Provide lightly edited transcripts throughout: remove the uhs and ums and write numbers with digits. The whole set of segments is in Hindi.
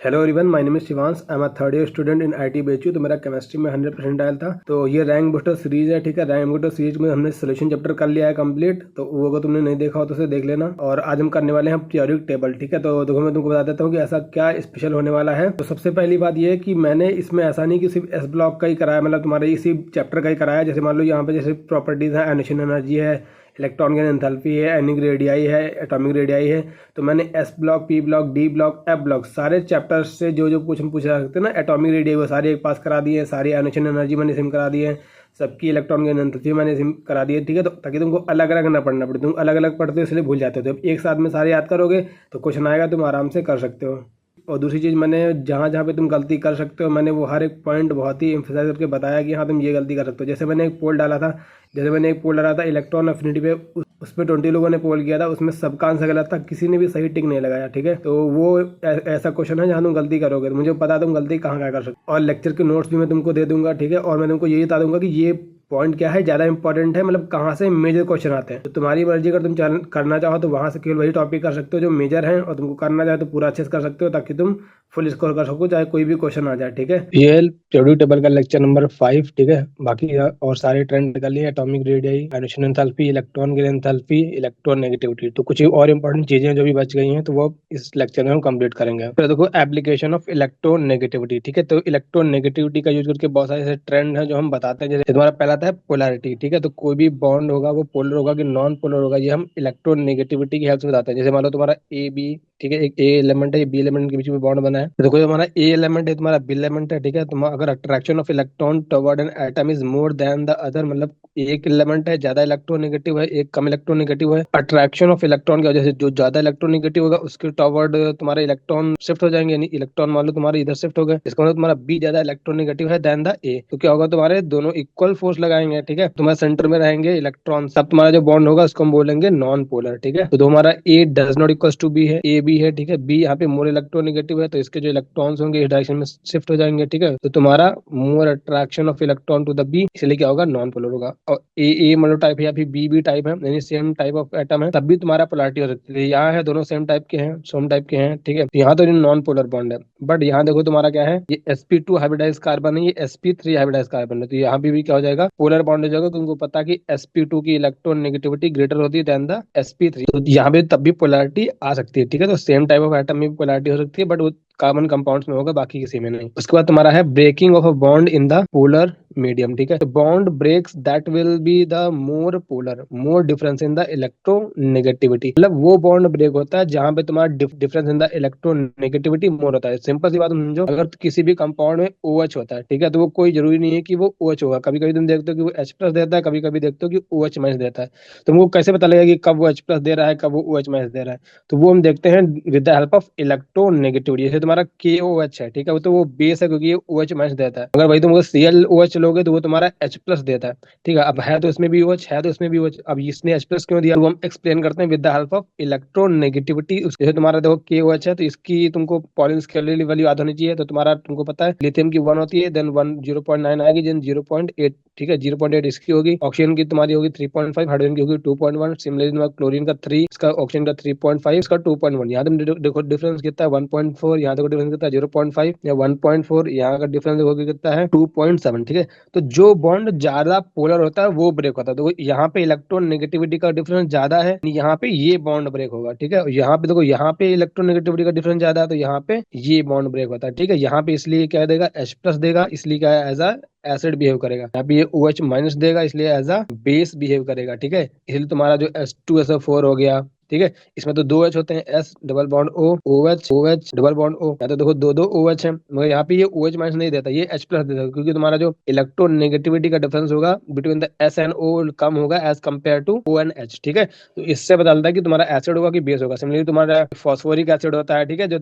Hello everyone, my name is Shivansh. I am a third year student in IT बेचू। तो मेरा केमिस्ट्री में 100% आया था। तो ये रैंक बूस्टर सीरीज है, ठीक है। रैंक बूस्टर सीरीज में हमने सोल्यूशन चैप्टर कर लिया है कंप्लीट। तो वो अगर तुमने नहीं देखा हो तो उसे देख लेना। और आज हम करने वाले हैं पीरियोडिक टेबल, ठीक है। तो देखो मैं तुमको बता देता हूँ कि ऐसा क्या स्पेशल होने वाला है। तो सबसे पहली बात ये है कि मैंने इसमें ऐसा नहीं कि सिर्फ एस ब्लॉक का ही कराया, मतलब तुम्हारे इसी चैप्टर का ही कराया। जैसे मान लो यहाँ पे जैसे प्रॉपर्टीज है, एनिमेशन एनर्जी है, इलेक्ट्रॉन की एंथैल्पी है, एनिक रेडियाई है, एटॉमिक रेडियाई है। तो मैंने S block, P block, D block, F block सारे चैप्टर्स से जो जो कुछ हम पूछ सकते हैं ना, एटॉमिक रेडियाई वो सारे एक पास करा दिए हैं। सारी एनिमेशन एनर्जी मैंने सिम करा दी है, सबकी इलेक्ट्रॉन की एंथैल्पी मैंने सिम करा दी है, ठीक है। तो ताकि तुमको अलग अलग ना पढ़ना पड़े। तुम अलग अलग पढ़ते हो इसलिए भूल जाते हो। तो एक साथ में सारे याद करोगे तो क्वेश्चन आएगा, तुम आराम से कर सकते हो। और दूसरी चीज़, मैंने जहाँ जहाँ पे तुम गलती कर सकते हो मैंने वो हर एक पॉइंट बहुत ही एम्फेसाइज करके बताया कि हाँ तुम ये गलती कर सकते हो। जैसे मैंने एक पोल डाला था इलेक्ट्रॉन अफिनिटी पे, उसमें 20 लोगों ने पोल किया था, उसमें सबका आंसर गलत था, किसी ने भी सही टिक नहीं लगाया, ठीक है। तो वो ऐसा क्वेश्चन है जहाँ तुम गलती करोगे तो मुझे पता है तुम गलती कहाँ कहाँ कर सकते हो। और लेक्चर के नोट्स भी मैं तुमको दे दूंगा, ठीक है। और मैं तुमको ये बता दूंगा कि ये पॉइंट क्या है, ज़्यादा इंपॉर्टेंट है, मतलब कहाँ से मेजर क्वेश्चन आते हैं। तो तुम्हारी मर्जी, अगर तुम करना चाहो तो वहाँ से केवल वही टॉपिक कर सकते हो जो मेजर है, और तुमको करना चाहे तो पूरा अच्छे से कर सकते हो ताकि तुम फुल स्कोर कर सको, चाहे कोई भी क्वेश्चन आ जाए, ठीक है। ये पीरियोडिक टेबल का लेक्चर नंबर 5, ठीक है। बाकी और सारे ट्रेंड कर लिए, atomic radii, addition enthalpy, electron की एंथैल्पी, इलेक्ट्रॉन नेगेटिविटी। तो कुछ और इंपॉर्टेंट चीजें जो भी बच गई हैं तो वो इस लेक्चर में हम कंप्लीट करेंगे। फिर देखो एप्लीकेशन ऑफ इलेक्ट्रॉन नेगेटिविटी, ठीक है। तो इलेक्ट्रॉन नेगेटिविटी का यूज करके बहुत सारे ऐसे ट्रेंड है जो हम बताते हैं। जैसे तुम्हारा पहला आता है पोलैरिटी, ठीक है। तो कोई भी बॉन्ड होगा वो पोलर होगा कि नॉन पोलर होगा, ये हम इलेक्ट्रॉन नेगेटिविटी की हेल्प से बताते हैं। जैसे मान लो तुम्हारा ए बी, ठीक है, एक ए एलिमेंट है, बी एलिमेंट के बीच में बॉन्ड बना है। तो देखो हमारा ए एलिमेंट है, तुम्हारा बी एलिमेंट है, ठीक है। तुम अगर attraction of electron toward an atom is more than the other, मतलब एक एलिमेंट है ज्यादा इलेक्ट्रोनेगेटिव है, एक कम इलेक्ट्रोनेगेटिव है, अट्रैक्शन ऑफ इलेक्ट्रॉन की वजह से जो ज्यादा इलेक्ट्रोनेगेटिव होगा उसके टुवर्ड तुम्हारे इलेक्ट्रॉन शिफ्ट हो जाएंगे, यानी इलेक्ट्रॉन मान लो तुम्हारे इधर शिफ्ट हो गए, इसका मतलब तुम्हारा बी ज्यादा इलेक्ट्रोनेगेटिव है देन द ए। तो क्या होगा, तुम्हारे दोनों इक्वल फोर्स लगाएंगे, ठीक है। तुम्हारे सेंटर में रहेंगे इलेक्ट्रॉन, तब तुम्हारा जो बॉन्ड होगा उसको हम बोलेंगे नॉन पोलर, ठीक है। तो हमारा A does not equal to B है, ए बी है, ठीक है। बी यहाँ पे मोर इलेक्ट्रोनेगेटिव है तो इसके जो इलेक्ट्रॉन्स होंगे इस डायरेक्शन में शिफ्ट हो जाएंगे, ठीक है। तो तुम्हारा more attraction of electron to the B, इसलिए क्या होगा, नॉन पोलर होगा। और ए मोनो टाइप है या फिर बी टाइप है, यानी सेम टाइप ऑफ एटम है, तब भी तुम्हारा पोलैरिटी हो सकती है। यहाँ है दोनों सेम टाइप के हैं, सेम टाइप के हैं, ठीक है। तो यहाँ तो नॉन पोलर बॉन्ड है। बट यहाँ देखो तुम्हारा क्या है, ये sp2 हाइब्रिडाइज कार्बन है, ये sp3 हाइब्रिडाइज कार्बन है। तो यहाँ भी क्या हो जाएगा, पोलर बॉन्ड हो जाएगा। तुमको पता है कि sp2 की इलेक्ट्रॉन नेगेटिविटी ग्रेटर होती है देन द sp3, तो यहाँ पे तब भी पोलैरिटी आ सकती है, ठीक है। तो सेम टाइप ऑफ एटम में भी पोलैरिटी हो सकती है, बट वो कार्बन कंपाउंड्स में होगा, बाकी किसी में नहीं। उसके बाद तुम्हारा है breaking of a bond in the polar medium, ठीक है। Bond breaks that will be the more polar, more difference in the electronegativity, मतलब वो बॉन्ड ब्रेक होता है जहां पे तुम्हारा difference in the electronegativity more होता है। सिंपल सी बात समझो, अगर किसी भी कंपाउंड में OH होता है, ठीक है, तो वो कोई जरूरी नहीं है कि वो OH होगा। कभी कभी तुम देखते हो कि वो H+ देता है, कभी कभी देखते हो कि OH- देता है। तुमको कैसे पता लगेगा कि कब वो H+ दे रहा है, कब वो OH- दे रहा है? तो वो हम देखते हैं with the help of electronegativity. जैसे तुम्हारा KOH है, ठीक है, वो तो वो बेस है क्योंकि ये OH- देता है। अगर भाई तुम ClOH लोगे तो वो तुम्हारा H+ देता है, ठीक है। अब है तो इसमें भी OH, है तो इसमें भी OH, अब इसने H+ क्यों दिया वो हम एक्सप्लेन करते हैं with the help of electronegativity. जैसे तुम्हारा देखो KOH है तो इसकी तुमको पॉलिन स्केलर वैल्यू याद होनी चाहिए। तो तुम्हारा तुमको पता है लिथियम की 1 होती है, देन 1 0.9 आएगी, देन 0.8, ठीक है। 0.8 इसकी होगी, ऑक्सीजन की तुम्हारी होगी 3.5, हाइड्रोजन की होगी 2.1, सिमिलरली तुम्हारा क्लोरीन का 3, इसका ऑक्सीजन का 3.5, इसका 2.1। यहाँ तुम देखो डिफरेंस कितना है 1.4, यहाँ देखो डिफरेंस कितना है 0.5 या 1.4, यहाँ का डिफरेंस देखो कितना है 2.7, ठीक है। तो जो बॉन्ड ज्यादा पोलर होता है वो ब्रेक होता है। तो यहाँ पे इलेक्ट्रॉन नेगेटिविटी का डिफरेंस ज्यादा है, यहाँ पे ये बॉन्ड ब्रेक होगा, ठीक है। यहाँ पे देखो, यहाँ पे इलेक्ट्रॉन नेगेटिविटी का डिफरेंस ज्यादा है तो यहाँ पे ये बॉन्ड ब्रेक होता है, ठीक है। यहाँ पे इसलिए क्या देगा, H+ देगा, इसलिए क्या है, एज अ एसिड बिहेव करेगा। यहाँ पे ये OH- देगा, इसलिए एज अ बेस बिहेव करेगा, ठीक है। इसलिए तुम्हारा जो H2SO4 हो गया, ठीक है, इसमें तो 2 H होते हैं, S double bond O, OH double bond O। या तो देखो दो OH है, मगर यहाँ पे ये OH- नहीं देता, ये H+ देता है, क्योंकि तुम्हारा जो इलेक्ट्रॉन नेगेटिविटी का डिफरेंस होगा between the S and O कम होगा as compare to O and H, ठीक है। तो इससे पता चलता है कि तुम्हारा एसिड होगा कि बेस होगा। सिमिलरली तुम्हारा फॉस्फोरिक एसिड होता है, ठीक है, जो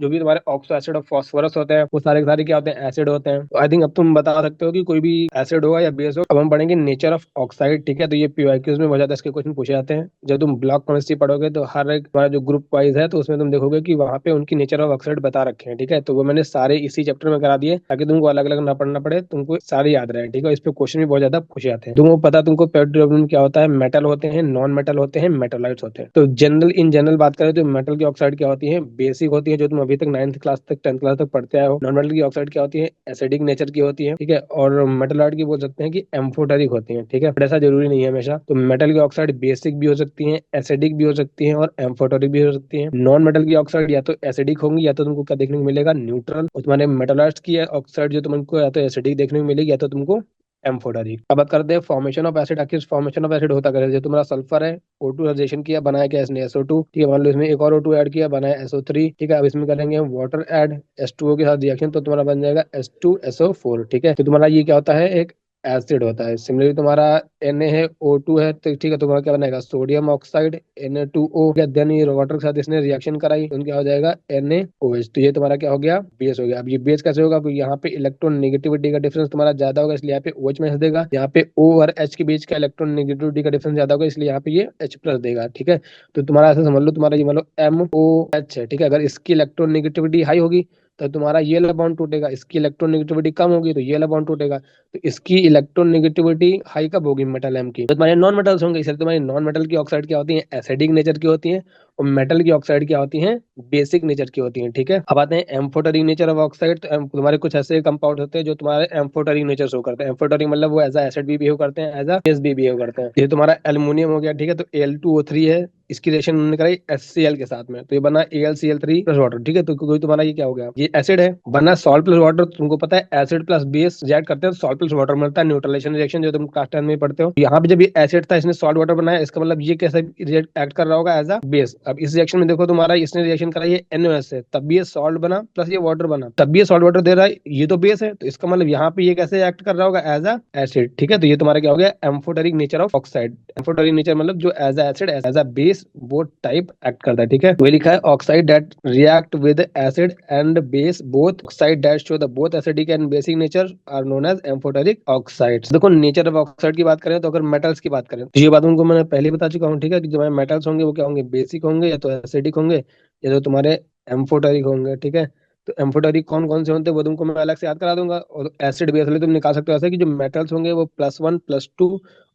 भी तुम्हारे ऑक्सो एसिड और फॉस्फोरस होते हैं वो सारे के सारे क्या होते हैं, एसिड होते हैं। तो आई थिंक अब तुम बता सकते हो कि कोई भी एसिड होगा या बेस होगा। अब हम पढ़ेंगे नेचर ऑफ ऑक्साइड, ठीक है। तो ये PYQs में बहुत ज्यादा इसके क्वेश्चन पूछे जाते हैं। जब तुम ब्लॉक केमिस्ट्री पढ़ोगे तो हर एक हमारा जो ग्रुप वाइज है तो उसमें तुम देखोगे कि वहाँ पे उनकी नेचर ऑफ ऑक्साइड बता रखे हैं, ठीक है। तो वो मैंने सारे इसी चैप्टर में करा दिए ताकि तुमको अलग अलग ना पढ़ना पड़े, तुमको सारे याद रहे, ठीक है। इस पे क्वेश्चन भी बहुत ज्यादा पूछे जाते हैं। तुमको पता तुमको पेट्रोलियम क्या होता है, मेटल होते हैं, नॉन मेटल होते हैं, मेटोलाइट्स होते हैं। तो जनरल बात करें तो मेटल की ऑक्साइड क्या होती है, बेसिक होती है, जो तुम अभी तक 9th क्लास तक 10th क्लास तक पढ़ते आए हो। नॉन मेटल की ऑक्साइड क्या होती है, एसिडिक नेचर की होती है, ठीक है। और मेटलॉइड की बोल सकते हैं कि एम्फोटेरिक होती है, ठीक है। बट ऐसा जरूरी नहीं है हमेशा। तो मेटल की ऑक्साइड बेसिक भी हो सकती है, एसिडिक भी हो सकती है और एम्फोटेरिक भी हो सकती है। नॉन मेटल की ऑक्साइड या तो एसिडिक होंगी या तो तुमको क्या देखने को मिलेगा, न्यूट्रल। और तुम्हारे मेटलॉइड्स की ऑक्साइड जो तुमको या तो एसिडिक देखने को मिलेगी या तो तुमको एम्फोटेरिक। अब बात करते हैं फॉर्मेशन ऑफ एसिड। आखिर फॉर्मेशन ऑफ एसिड होता कैसे, जो तुम्हारा सल्फर है O2 रिजेक्शन किया, बनाया क्या इसने SO2, ठीक है। मान लो इसमें एक और O2 ऐड किया, बनाया SO3, ठीक है। अब इसमें करेंगे वाटर ऐड H2O के साथ रिएक्शन, तो तुम्हारा बन जाएगा H2SO4, ठीक है। तो तुम्हारा ये क्या होता है, एक एसिड होता है। सिमिलरली तुम्हारा Na है, O2 है, तो ठीक है, तुम्हारा क्या बनेगा, सोडियम ऑक्साइड Na2O, देन ये वाटर के साथ इसने रिएक्शन कराई तो क्या हो जाएगा NaOH। तो ये तुम्हारा क्या हो गया, बेस हो गया। अब ये बेस कैसे होगा, क्योंकि यहाँ पे इलेक्ट्रॉन नेगेटिविटी का डिफरेंस तुम्हारा ज्यादा होगा, इसलिए यहाँ पे OH मैच देगा। यहाँ पे O और H के बीच का इलेक्ट्रॉन नेगेटिविटी का डिफरेंस ज्यादा होगा, इसलिए यहाँ पे ये H प्लस देगा, ठीक है। तो तुम्हारा ऐसा समझ लो, तुम्हारा ये मान लो MOH है, ठीक है। अगर इसकी इलेक्ट्रॉन नेगेटिविटी हाई होगी तो तुम्हारा ये वाला बॉन्ड टूटेगा, इसकी इलेक्ट्रॉन नेगेटिविटी कम होगी तो ये वाला बॉन्ड टूटेगा। तो इसकी इलेक्ट्रॉन नेगेटिविटी हाई कब होगी, मेटल एम की, तो तुम्हारे नॉन मेटल्स होंगे। इसलिए तुम्हारी नॉन मेटल की ऑक्साइड क्या होती है, एसिडिक नेचर की होती है, और मेटल की ऑक्साइड क्या होती है, बेसिक नेचर की होती है, ठीक है। अब आते हैं एम्फोटेरिक नेचर ऑफ ऑक्साइड। तो तुम्हारे कुछ ऐसे कंपाउंड होते हैं जो तुम्हारे एम्फोटेरिक नेचर शो करते हैं। एम्फोटेरिक मतलब वो एज एसिड भी बिहेव करते हैं, एज अ बेस भी बिहेव करते हैं। ये तुम्हारा एल्युमिनियम हो गया, ठीक है। तो Al2O3 है, इसकी रिएक्शन उन्होंने कराई HCl के साथ में, तो ये बना AlCl3 प्लस वाटर, ठीक है। तो कोई तुम्हारा ये क्या हो गया, ये एसिड है, बना सॉल्ट प्लस वाटर। तुमको पता है एसिड प्लस बेस रिएक्ट करते हैं तो सॉल्ट प्लस वाटर मिलता है, न्यूट्रलाइजेशन रिएक्शन जो तुम क्लास 10 में पढ़ते हो। यहाँ पे जब ये एसिड था, इसने सॉल्ट वाटर बनाया, इसका मतलब ये कैसे एक्ट कर रहा होगा, एज अ बेस। अब इस रिएक्शन में देखो, तुम्हारा इसने रिएक्शन कराई है NaOH से, तब भी ये सॉल्ट बना, प्लस ये वाटर बना, तब भी ये सॉल्ट वाटर दे रहा है, ये तो बेस है। तो इसका मतलब यहाँ पे ये कैसे एक्ट कर रहा होगा, एज अ एसिड, ठीक है। तो ये तुम्हारा क्या हो गया, amphoteric nature of oxide. Amphoteric nature मतलब जो as a acid as a base both type act करता है, ठीक है। तो ये लिखा है oxide that react with acid and base both, oxide that show the both acidic and basic nature are known as amphoteric oxides. देखो नेचर ऑफ ऑक्साइड की बात करें तो अगर मेटल्स की बात करें तो ये बात उनको मैंने पहले बता चुका हूँ, ठीक है, कि जो मेटल्स होंगे वो क्या होंगे, बेसिक होंगे या तो एसिडिक होंगे या तो तुम्हारे एम्फोटेरिक होंगे, ठीक है। तो एम्फोटेरिक कौन कौन से होते हैं वो तुमको मैं अलग से याद करा दूंगा। और एसिड बेस वाले तुम निकाल सकते हो ऐसे कि जो मेटल्स होंगे वो +1 +2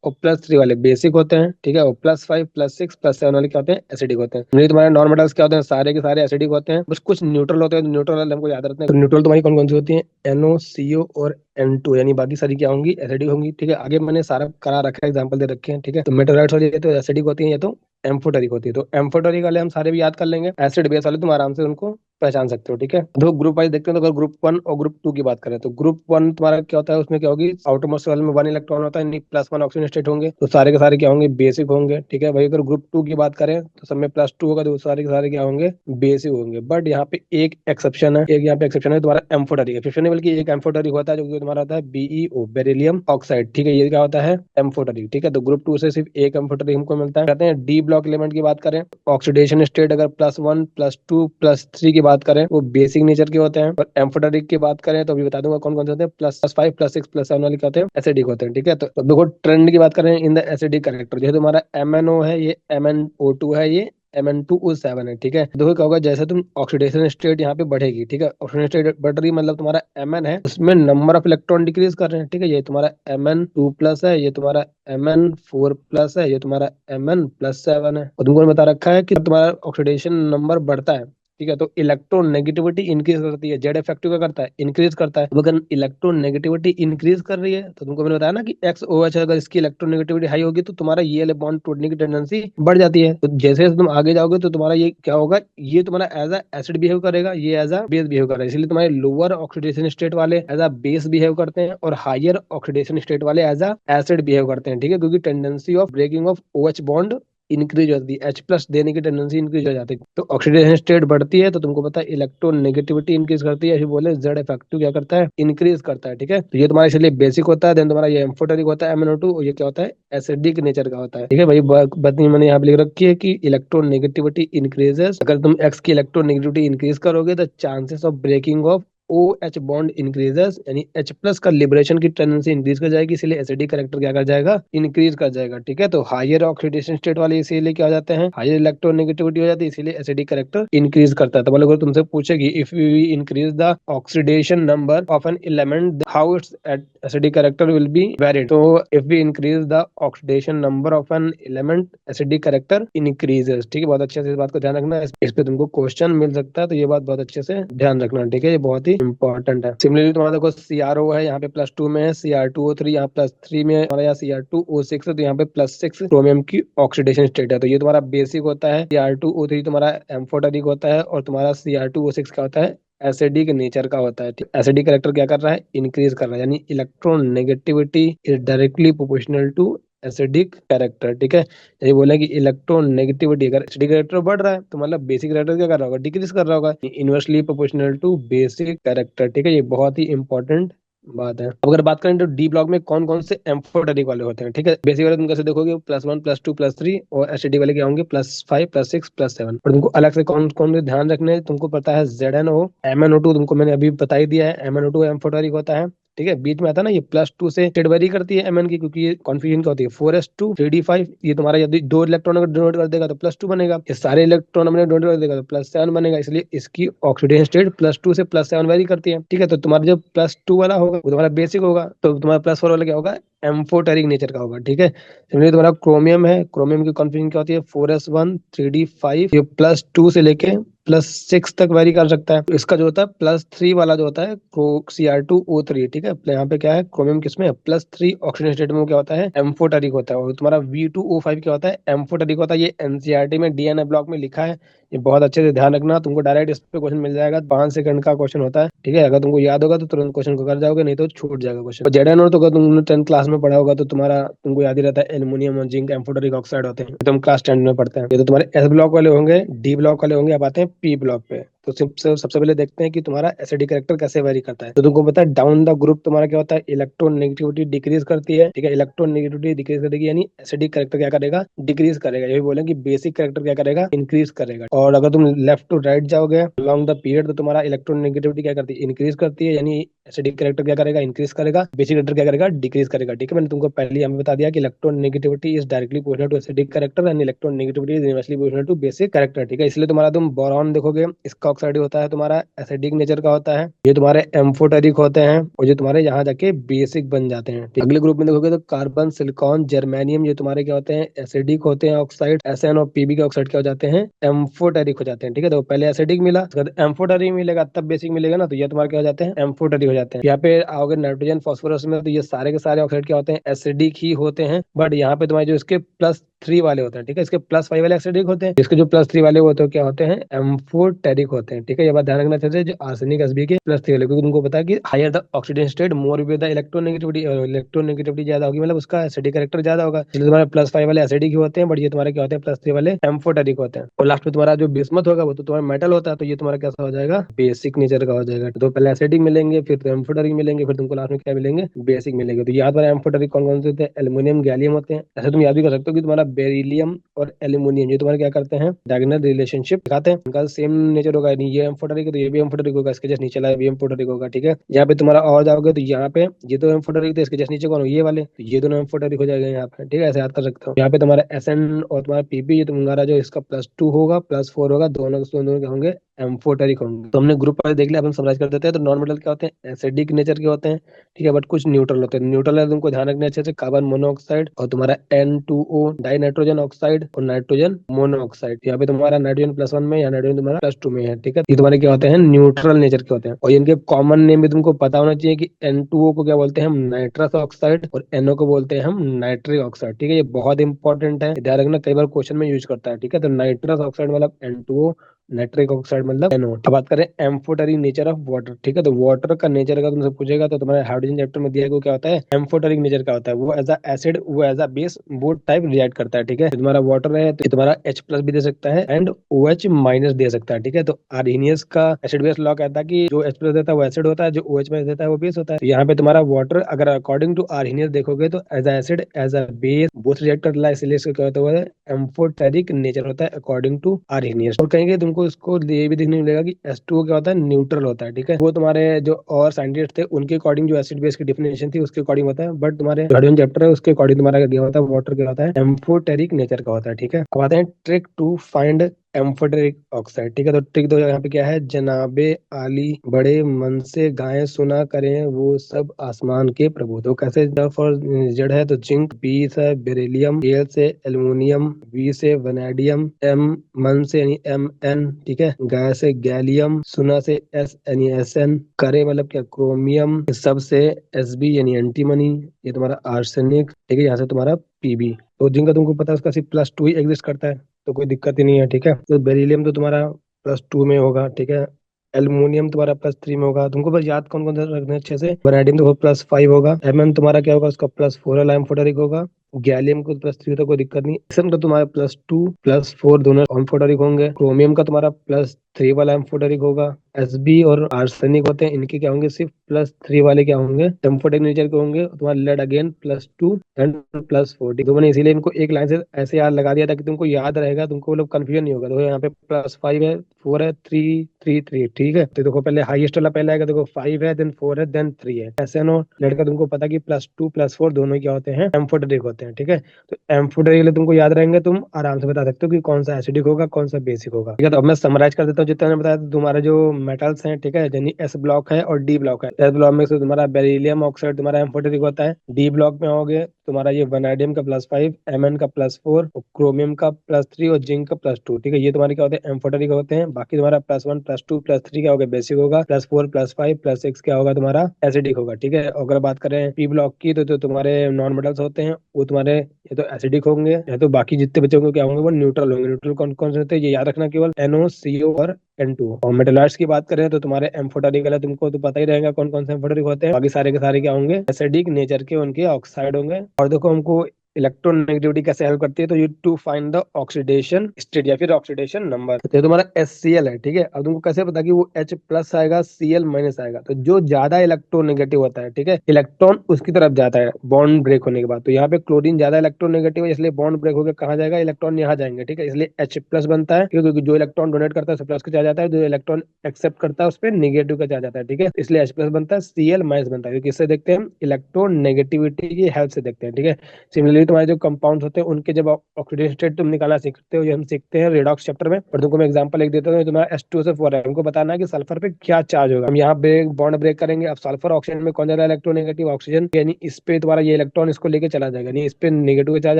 और +3 वाले बेसिक होते हैं, ठीक है। और +5 +6 +7 वाले क्या होते हैं, एसिडिक होते हैं। नहीं तुम्हारे नॉन मेटल्स क्या होते हैं, सारे के सारे एसिडिक होते हैं, बस कुछ न्यूट्रल होते हैं। न्यूट्रल वाले हमको याद रखते हैं। तो न्यूट्रल तुम्हारी कौन कौन सी होती है, NO CO और N2, यानी बाकी सारी क्या होंगी, एसिडिक होंगी, ठीक है। आगे मैंने सारा करा रखा है, एग्जाम्पल दे रखे हैं, ठीक है। तो मेटोलाइट्स वाली तो एसिडिक होती है या तो एम्फोटेरिक होती है। तो एम्फोटेरिक वाले हम सारे भी याद कर लेंगे, एसिड बेस वाले तुम आराम से उनको पहचान सकते हो, ठीक है। तो ग्रुप वाइज देखते हैं। तो अगर ग्रुप 1 और ग्रुप 2 की बात करें तो ग्रुप 1 तुम्हारा क्या होता है, उसमें क्या होगी, आउटरमोस्ट वाले में 1 इलेक्ट्रॉन होता है, यानी +1 ऑक्सीजन स्टेट होंगे, तो सारे के सारे क्या होंगे, बेसिक होंगे, ठीक है भाई। अगर ग्रुप 2 की बात करें तो सब में +2 होगा, तो सारे के सारे क्या होंगे, बेसिक होंगे। बट यहाँ पे एक एक्सेप्शन है, एक यहाँ पे एक्सेप्शन है तुम्हारा एम्फोटेरिक। एक्सेप्शन है बल्कि एक एम्फोटेरिक होता है जो कि तुम्हारा होता है BeO, बेरिलियम ऑक्साइड, ठीक है। ये क्या होता है, एम्फोटेरिक, ठीक है। तो ग्रुप 2 से सिर्फ एक एम्फोटेरिक हमको मिलता है। कहते हैं डी ब्लॉक एलिमेंट की बात करें, ऑक्सीडेशन स्टेट अगर +1 +2 +3 की बात करें वो बेसिक नेचर के होते हैं। और एम्फोटेरिक की बात करें तो अभी बता दूंगा कौन कौन से होते हैं, +5 +6 +7 वाले क्या होते हैं, एसिडिक होते हैं, ठीक है। तो देखो ट्रेंड की बात करें इन द एसिडिक कैरेक्टर, जो तुम्हारा MnO है ये MnO2 है, ये Mn2O7 है, ठीक है। देखो क्या होगा, जैसे तुम ऑक्सीडेशन स्टेट यहाँ पे बढ़ेगी, ठीक है, ऑक्सीडेशन स्टेट बढ़ रही मतलब तुम्हारा Mn है उसमें नंबर ऑफ इलेक्ट्रॉन डिक्रीज कर रहे हैं, ठीक है। ये तुम्हारा Mn2+ है, ये तुम्हारा Mn4+ है, ये तुम्हारा Mn+7 है। और तुमको बता रखा है कि तुम्हारा ऑक्सीडेशन नंबर बढ़ता है, ठीक है, तो इलेक्ट्रॉन नेगेटिविटी इंक्रीज करती है। जेड इफेक्टिव क्या करता है, इंक्रीज करता है। तो अगर इलेक्ट्रॉन नेगेटिविटी इंक्रीज कर रही है तो तुमको मैंने बताया ना कि XOH अगर इसकी इलेक्ट्रॉन नेगेटिविटी हाई होगी तो तुम्हारा ये वाले बॉन्ड टूटने की टेंडेंसी बढ़ जाती है। तो जैसे जैसे तुम आगे जाओगे तो तुम्हारा ये क्या होगा, ये तुम्हारा एज अ एसिड बिहेव करेगा, ये एज अ बेस बिहेव करेगा। इसलिए तुम्हारे लोअर ऑक्सीडेशन स्टेट वाले एज अ बेस बिहेव करते हैं और हायर ऑक्सीडेशन स्टेट वाले एज अ एसिड बिहेव करते हैं, ठीक है। क्योंकि tendency of breaking of OH bond increase हो जाती है, H+ देने की टेंडेंसी इंक्रीज हो जाती है। तो ऑक्सीडेशन स्टेट बढ़ती है तो तुमको पता है इलेक्ट्रॉन नेगेटिविटी इंक्रीज करती है, ऐसे बोले जेड इफेक्टिव क्या करता है, इंक्रीज करता है, ठीक है। तो ये तुम्हारा इसलिए बेसिक होता है। देन तुम्हारा ये एम्फोटेरिक होता है MnO2, और ये क्या होता है, एसिडिक नेचर का होता है, ठीक है भाई। बात नहीं मैंने यहाँ पे लिख रखी है कि इलेक्ट्रॉन नेगेटिविटी इंक्रीजेस, अगर तुम एक्स की इलेक्ट्रॉन नेगेटिविटी इंक्रीज करोगे तो chances of breaking of OH bond increases, यानी H प्लस का लिबरेशन की टेंडेंसी इंक्रीज कर जाएगी, इसीलिए एसिडिक कैरेक्टर क्या कर जाएगा, इंक्रीज कर जाएगा। ठीक है, तो हायर ऑक्सीडेशन स्टेट वाले इसीलिए क्या हो जाते हैं, हायर इलेक्ट्रोनेगेटिविटी हो जाती है, इसीलिए एसिडिक कैरेक्टर इंक्रीज करता है। तो मतलब अगर तुमसे पूछेगी if we increase the oxidation number of an element how its acidic character will be varied. So if we increase the oxidation number of an element, acidic character increases. ठीक है, बहुत अच्छे से इस बात को ध्यान रखना है, इस पे तुमको क्वेश्चन मिल सकता है, तो ये बात बहुत अच्छे से ध्यान रखना। ठीक है, ये बहुत ही इंपॉर्टेंट है। सिमिलरली तुम्हारा देखो CRO है, यहाँ पे +2 में है, Cr2O3 यहाँ +3 में हमारा, यहाँ Cr2O6 है, तो यहाँ पे +6 क्रोमियम की ऑक्सीडेशन स्टेट है। तो ये तुम्हारा बेसिक होता है, Cr2O3 तुम्हारा एम्फोटेरिक होता है, और तुम्हारा Cr2O6 क्या होता है, एसिडिक नेचर का होता है। एसिडिक कैरेक्टर क्या कर रहा है, इंक्रीज कर रहा है, यानी electron negativity is directly proportional to acidic character. ठीक है, यही बोले कि इलेक्ट्रॉन नेगेटिविटी अगर एसिडिक कैरेक्टर बढ़ रहा है तो मतलब बेसिक कैरेक्टर क्या कर रहा होगा, डिक्रीज कर रहा होगा, inversely proportional to basic character. ठीक है, ये बहुत ही इंपॉर्टेंट बात है। अब अगर बात करें तो डी ब्लॉक में कौन कौन से एम्फोटेरिक वाले होते हैं। ठीक है, बेसिक वाले तुम कैसे देखोगे, +1 +2 +3, और एसिडिक वाले क्या होंगे, +5 +6 +7। और तुमको अलग से कौन कौन से ध्यान रखने हैं, तुमको पता है ZnO, MnO2 तुमको मैंने अभी बता ही दिया है, MnO2 एम्फोटेरिक होता है। ठीक है, बीच में आता है ना ये +2 से स्टेट वेरी करती है Mn की, क्योंकि ये कॉन्फ्यूजन क्या होती है, 4s2 3d5, ये तुम्हारा यदि 2 इलेक्ट्रॉन अगर डोनेट कर देगा तो +2 बनेगा, ये सारे इलेक्ट्रॉन हमने डोनेट कर देगा तो +7 बनेगा, इसलिए इसकी ऑक्सीडेशन स्टेट +2 से +7 वेरी करती है। ठीक है, तो तुम्हारा जो +2 वाला होगा वो तुम्हारा बेसिक होगा, तो तुम्हारा +4 वाला क्या होगा, एम्फोटेरिक नेचर का होगा। ठीक है, सिमिलरली तुम्हारा क्रोमियम है, क्रोमियम की कॉन्फ्यूजन क्या होती है, 4s1 3d5, ये +2 से लेके +6 तक वेरी कर सकता है। तो इसका जो होता है +3 वाला जो होता है Cr2O3। ठीक है, यहाँ पे क्या है, क्रोमियम किसमें है, +3 ऑक्सीडेशन स्टेट में क्या होता है, एम्फोटेरिक होता है। और तुम्हारा V2O5 क्या होता है, एम्फोटेरिक होता है। ये NCERT में DNA ब्लॉक में लिखा है, ये बहुत अच्छे से ध्यान रखना, तुमको डायरेक्ट इस पे क्वेश्चन मिल जाएगा, 5 सेकंड का क्वेश्चन होता है। ठीक है, अगर तुमको याद होगा तो तुरंत क्वेश्चन को कर जाओगे, नहीं तो छूट जाएगा क्वेश्चन। और ZnO तो अगर तुमने 10th क्लास में पढ़ा होगा तो तुम्हारा तुमको याद ही रहता है, एल्युमिनियम और जिंक एम्फोटेरिक ऑक्साइड होते हैं, तुम क्लास 10 में पढ़ते हैं। ये तो तुम्हारे S ब्लॉक वाले होंगे, D ब्लॉक वाले होंगे, अब आते हैं P ब्लॉक पे। तो सबसे पहले देखते हैं कि तुम्हारा एसिडिक कैरेक्टर कैसे वेरी करता है। तो तुमको पता है डाउन द ग्रुप तुम्हारा क्या होता है, इलेक्ट्रॉन नेगेटिविटी डिक्रीज करती है। ठीक है, इलेक्ट्रॉन नेगेटिविटी डिक्रीज करेगी, यानी एसिडिक कैरेक्टर क्या करेगा, डिक्रीज करेगा। यही बोले कि बेसिक कैरेक्टर क्या करेगा, इंक्रीज करेगा। और अगर तुम लेफ्ट टू राइट जाओगे अलोंग द पीरियड तो तुम्हारा इलेक्ट्रॉन नेगेटिविटी क्या करती है, इंक्रीज करती है, यानी एसिडिक कैरेक्टर क्या करेगा, इंक्रीज करेगा, बेसिक कैरेक्टर क्या करेगा, डिक्रीज करेगा। ठीक है, मैंने तुमको पहले यहाँ बता दिया कि electron negativity is directly proportional to acidic character and electron negativity is inversely proportional to basic character. ठीक है, इसलिए तुम्हारा तुम बोरॉन देखोगे, इसका ऑक्साइड होता है तुम्हारा एसिडिक नेचर का होता है, ये तुम्हारे एम्फोटेरिक होते हैं, और ये तुम्हारे यहाँ जाके बेसिक बन जाते हैं। अगले ग्रुप में देखोगे तो कार्बन, सिलिकॉन, जर्मेनियम, ये तुम्हारे क्या होते हैं, एसिडिक होते हैं ऑक्साइड। Sn और Pb के ऑक्साइड क्या हो जाते हैं, एम्फोटेरिक हो जाते हैं। ठीक है, तो पहले एसिडिक मिला, उसके बाद एम्फोटेरिक मिलेगा, तब बेसिक मिलेगा ना, तो ये तुम्हारे क्या हो जाते हैं, एम्फोटेरिक हो जाते हैं। यहाँ पे आओगे नाइट्रोजन, फास्फोरस में, तो ये सारे के सारे ऑक्साइड क्या होते हैं, एसिडिक ही होते हैं। बट यहाँ पे तुम्हारे जो इसके +3 वाले होते हैं, ठीक है, इसके +5 वाले एसिडिक होते हैं, इसके जो +3 वाले होते हैं क्या होते हैं, एम्फोटेरिक होते हैं। ठीक है, ये बात ध्यान रखना चाहिए, जो आर्सेनिक Sb के +3 वाले, क्योंकि तुमको पता है कि higher the oxidation state more with the electronegativity, और इलेक्ट्रोनेगेटिविटी ज्यादा होगी मतलब उसका एसिडिक कैरेक्टर ज्यादा होगा, इसलिए तुम्हारे +5 वाले एसिडिक ही होते हैं, बट ये तुम्हारे क्या होते हैं, +3 वाले एम्फोटेरिक होते हैं। और लास्ट में तुम्हारा जो बिस्मथ होगा वो तो तुम्हारा मेटल होता है, तो ये तुम्हारा कैसा हो जाएगा, बेसिक नेचर का हो जाएगा। तो पहले एसिडिक मिलेंगे, फिर एम्फोटेरिक मिलेंगे, फिर तुमको लास्ट में क्या मिलेंगे, बेसिक मिलेंगे। तो याद वाला एम्फोटेरिक कौन कौन से होते हैं, एल्यूमिनियम, गैलियम होते हैं। ऐसे तुम याद भी कर सकते हो कि तुम्हारा बेरिलियम और एल्यूमिनियम ये तुम्हारे क्या करते हैं, डायगोनल रिलेशनशिप दिखाते हैं, उनका सेम नेचर होगा, ये एम्फोटेरिक है तो ये भी एम्फोटेरिक होगा, इसके जस्ट नीचे वाला भी एम्फोटेरिक होगा। ठीक है, यहाँ पे तुम्हारा और जाओगे तो यहाँ पे ये तो एम्फोटेरिक थे, इसके जस्ट नीचे कौन हो, ये वाले, तो ये दोनों एम्फोटेरिक हो जाएगा यहाँ पे। ठीक है, ऐसे याद कर सकते हो। यहाँ पे तुम्हारा Sn और तुम्हारा Pp, ये तुम्हारा जो इसका +2 होगा, +4 होगा, दोनों क्या होंगे, एम्फोटेरिक होंगे। तो हमने ग्रुप वाइज देख लिया, अब हम समराइज कर देते हैं। तो नॉन मेटल क्या होते हैं, एसिडिक नेचर के होते हैं। ठीक है, बट कुछ न्यूट्रल होते हैं। न्यूट्रल है तुमको ध्यान रखना अच्छे से, कार्बन मोनोऑक्साइड और तुम्हारा N2O डाई नाइट्रोजन ऑक्साइड और नाइट्रोजन मोनोऑक्साइड। यहाँ पे तुम्हारा नाइट्रोजन +1 में या नाइट्रोजन तुम्हारा +2 में है। ठीक है, ये तुम्हारे क्या होते हैं, न्यूट्रल नेचर के होते हैं। और इनके कॉमन नेम भी तुमको पता होना चाहिए कि N2O को क्या बोलते हैं हम, नाइट्रस ऑक्साइड, और NO को बोलते हैं हम नाइट्रिक ऑक्साइड। ठीक है, ये बहुत इंपॉर्टेंट है, ध्यान रखना, कई बार क्वेश्चन में यूज करता है। ठीक है, तो नाइट्रस ऑक्साइड मतलब N2O, नाइट्रिक ऑक्साइड मतलब NO। अब बात करें एम्फोटेरिक नेचर ऑफ वाटर। ठीक है, तो वाटर का नेचर अगर तुमसे पूछेगा तो तुम्हारे हाइड्रोजन चैप्टर में दिया गया क्या होता है, एम्फोटेरिक नेचर का होता है। वो एज अ एसिड, वो as a base, both type react करता है। ठीक है, तुम्हारा वाटर है तो तुम्हारा H+ भी दे सकता है एंड OH- दे सकता है। ठीक है, तो आर्हेनियस का एसिड बेस लॉ कहता है कि जो H+ देता है वो एसिड होता है, जो OH- देता है वो बेस होता है। तो यहाँ पे तुम्हारा वाटर अगर अकॉर्डिंग टू आर्हेनियस देखोगे तो as a acid, as a base, both react करता है, इसलिए इसका क्या होता है, एम्फोटेरिक नेचर होता है अकॉर्डिंग टू आर्हेनियस। और कहेंगे तुमको तुमको इसको ये भी देखने मिलेगा कि H2O क्या होता है, न्यूट्रल होता है, ठीक है। वो तुम्हारे जो और साइंटिस्ट थे उनके अकॉर्डिंग जो एसिड बेस की डिफिनेशन थी उसके अकॉर्डिंग होता है, बट तुम्हारे हाइड्रोजन चैप्टर है उसके अकॉर्डिंग तुम्हारा क्या होता है, वाटर क्या होता है, एम्फोटेरिक नेचर का होता है, ठीक है। अब आते हैं trick to find amphoteric oxide, ठीक है। तो ट्रिक दो यहाँ पे क्या है, जनाबे आली बड़े मन से गाएं सुना करें वो सब आसमान के प्रभु। तो कैसे, फॉर जेड है तो जिंक, बी से बेरिलियम, एल से एल्यूमिनियम, वी से वैनेडियम, एम मन से यानी Mn, ठीक है। गाय से गैलियम, सुना से S यानी Sn, करे मतलब क्या क्रोमियम, सब से Sb यानी एंटीमनी, ये तुम्हारा आर्सेनिक, ठीक है। यहाँ से तुम्हारा Pb। तो जिनका तुमको पता है उसका सिर्फ +2 ही एग्जिस्ट करता है, तो कोई दिक्कत ही नहीं है, ठीक है। तो बेरिलियम तो तुम्हारा +2 में होगा, ठीक है। एल्युमिनियम तुम्हारा +3 में होगा। तुमको बस याद कौन कौन सा रखना है अच्छे से। वैनेडियम तो +5 होगा। Mn तुम्हारा क्या होगा, उसका +4 है, एम्फोटेरिक होगा। गैलियम को +3 तो कोई दिक्कत नहीं। एसएन तो तुम्हारा +2 +4 दोनों एम्फोटेरिक होंगे। क्रोमियम का तुम्हारा +3 वाला एम्फोटेरिक होगा। Sb और आर्सेनिक होते हैं, इनके क्या होंगे, सिर्फ +3 वाले क्या होंगे, एम्फोटेरिक नेचर के होंगे। तुम्हारा लेड अगेन +2 एंड +4। तो मैंने इसीलिए इनको एक लाइन से ऐसे याद लगा दिया ताकि तुमको याद रहेगा, तुमको मतलब कंफ्यूजन नहीं होगा। तो यहाँ पे +5 है, 4 है, 3 3 3, ठीक है। तो देखो पहले हाईएस्ट वाला पहले आएगा, देखो 5 है, देन 4 है, देन 3 है। ऐसे नो लेड का तुमको पता कि +2 +4 दोनों ही क्या होते हैं, एम्फोटेरिक होते हैं, ठीक है। तो एम्फोटेरिक तुमको याद रहेंगे, तुम आराम से बता सकते हो कि कौन सा एसिडिक होगा कौन सा बेसिक होगा, ठीक है। तो अब मैं समराइज कर देता हूँ जितना मैंने बताया। तो तुम्हारा जो मेटल्स हैं, ठीक है, यानी S ब्लॉक है और D ब्लॉक है। S ब्लॉक में से तुम्हारा बेरिलियम ऑक्साइड तुम्हारा एम्फोटेरिक होता है। D ब्लॉक में होगे तुम्हारा ये वैनेडियम का +5, Mn का +4, क्रोमियम का +3 और जिंक का +2, ठीक है। ये तुम्हारे क्या होते हैं, एम्फोटेरिक होते हैं। बाकी तुम्हारा +1 +2 +3 क्या होगा, बेसिक होगा। +4 +5 +6 क्या होगा, तुम्हारा एसिडिक होगा, ठीक है। अगर बात करें P ब्लॉक की तो तुम्हारे नॉन मेटल्स होते हैं, वो तुम्हारे या तो एसिडिक होंगे या तो बाकी जितने बचे होंगे क्या होंगे, वो न्यूट्रल होंगे। न्यूट्रल कौन कौन से होते हैं, ये याद रखना, केवल NO CO और N2। और मेटलॉइड्स की बात करें तो तुम्हारे एम्फोटेरिक वाले तुमको तो पता ही रहेगा कौन कौन से एम्फोटेरिक होते हैं। बाकी सारे के सारे क्या होंगे, एसिडिक नेचर के उनके ऑक्साइड होंगे। और देखो हमको इलेक्ट्रोनेगेटिविटी कैसे हेल्प करती है, तो you to find the oxidation state या फिर ऑक्सीडेशन नंबर। तो तुम्हारा HCl है, ठीक है। अब तुमको कैसे पता कि वो H+ आएगा, Cl- आएगा। तो जो ज्यादा इलेक्ट्रोनेगेटिव होता है, ठीक है, इलेक्ट्रॉन उसकी तरफ जाता है बॉन्ड ब्रेक होने के बाद। तो यहाँ पे क्लोरीन ज्यादा इलेक्ट्रोनेगेटिव है, इसलिए बॉन्ड ब्रेक होकर कहाँ जाएगा, इलेक्ट्रॉन यहाँ जाएंगे, ठीक है। इसलिए H+ बनता है, क्योंकि जो इलेक्ट्रॉन डोनेट करता है उसे प्लस का चार्ज आता है, जो इलेक्ट्रॉन एक्सेप्ट करता है उस पर निगेटिव का चार्ज आता है, ठीक है। इसलिए H+ बनता है, Cl- बनता है, क्योंकि इससे देखते हैं इलेक्ट्रोनेगेटिविटी की हेल्प से देखते हैं, ठीक है। सिमिलरली तुम्हारे जो कंपाउंड्स होते हैं उनके जब ऑक्सीडेशन स्टेट तुम निकालना सीखते हो, ये हम सीखते हैं रेडॉक्स चैप्टर में। और तुमको मैं एग्जांपल एक देता हूँ, तुम्हारा H2SO4 है, हमको बताना है कि सल्फर पे क्या चार्ज होगा। हम यहाँ ब्रेक बॉन्ड ब्रेक करेंगे। अब सल्फर ऑक्सीजन में कौन ज्यादा इलेक्ट्रोनेगेटिव, ऑक्सीजन, यानी इस पे तुम्हारा ये इलेक्ट्रॉन इसको लेके चला जाएगा, यानी इस पे नेगेटिव का चार्ज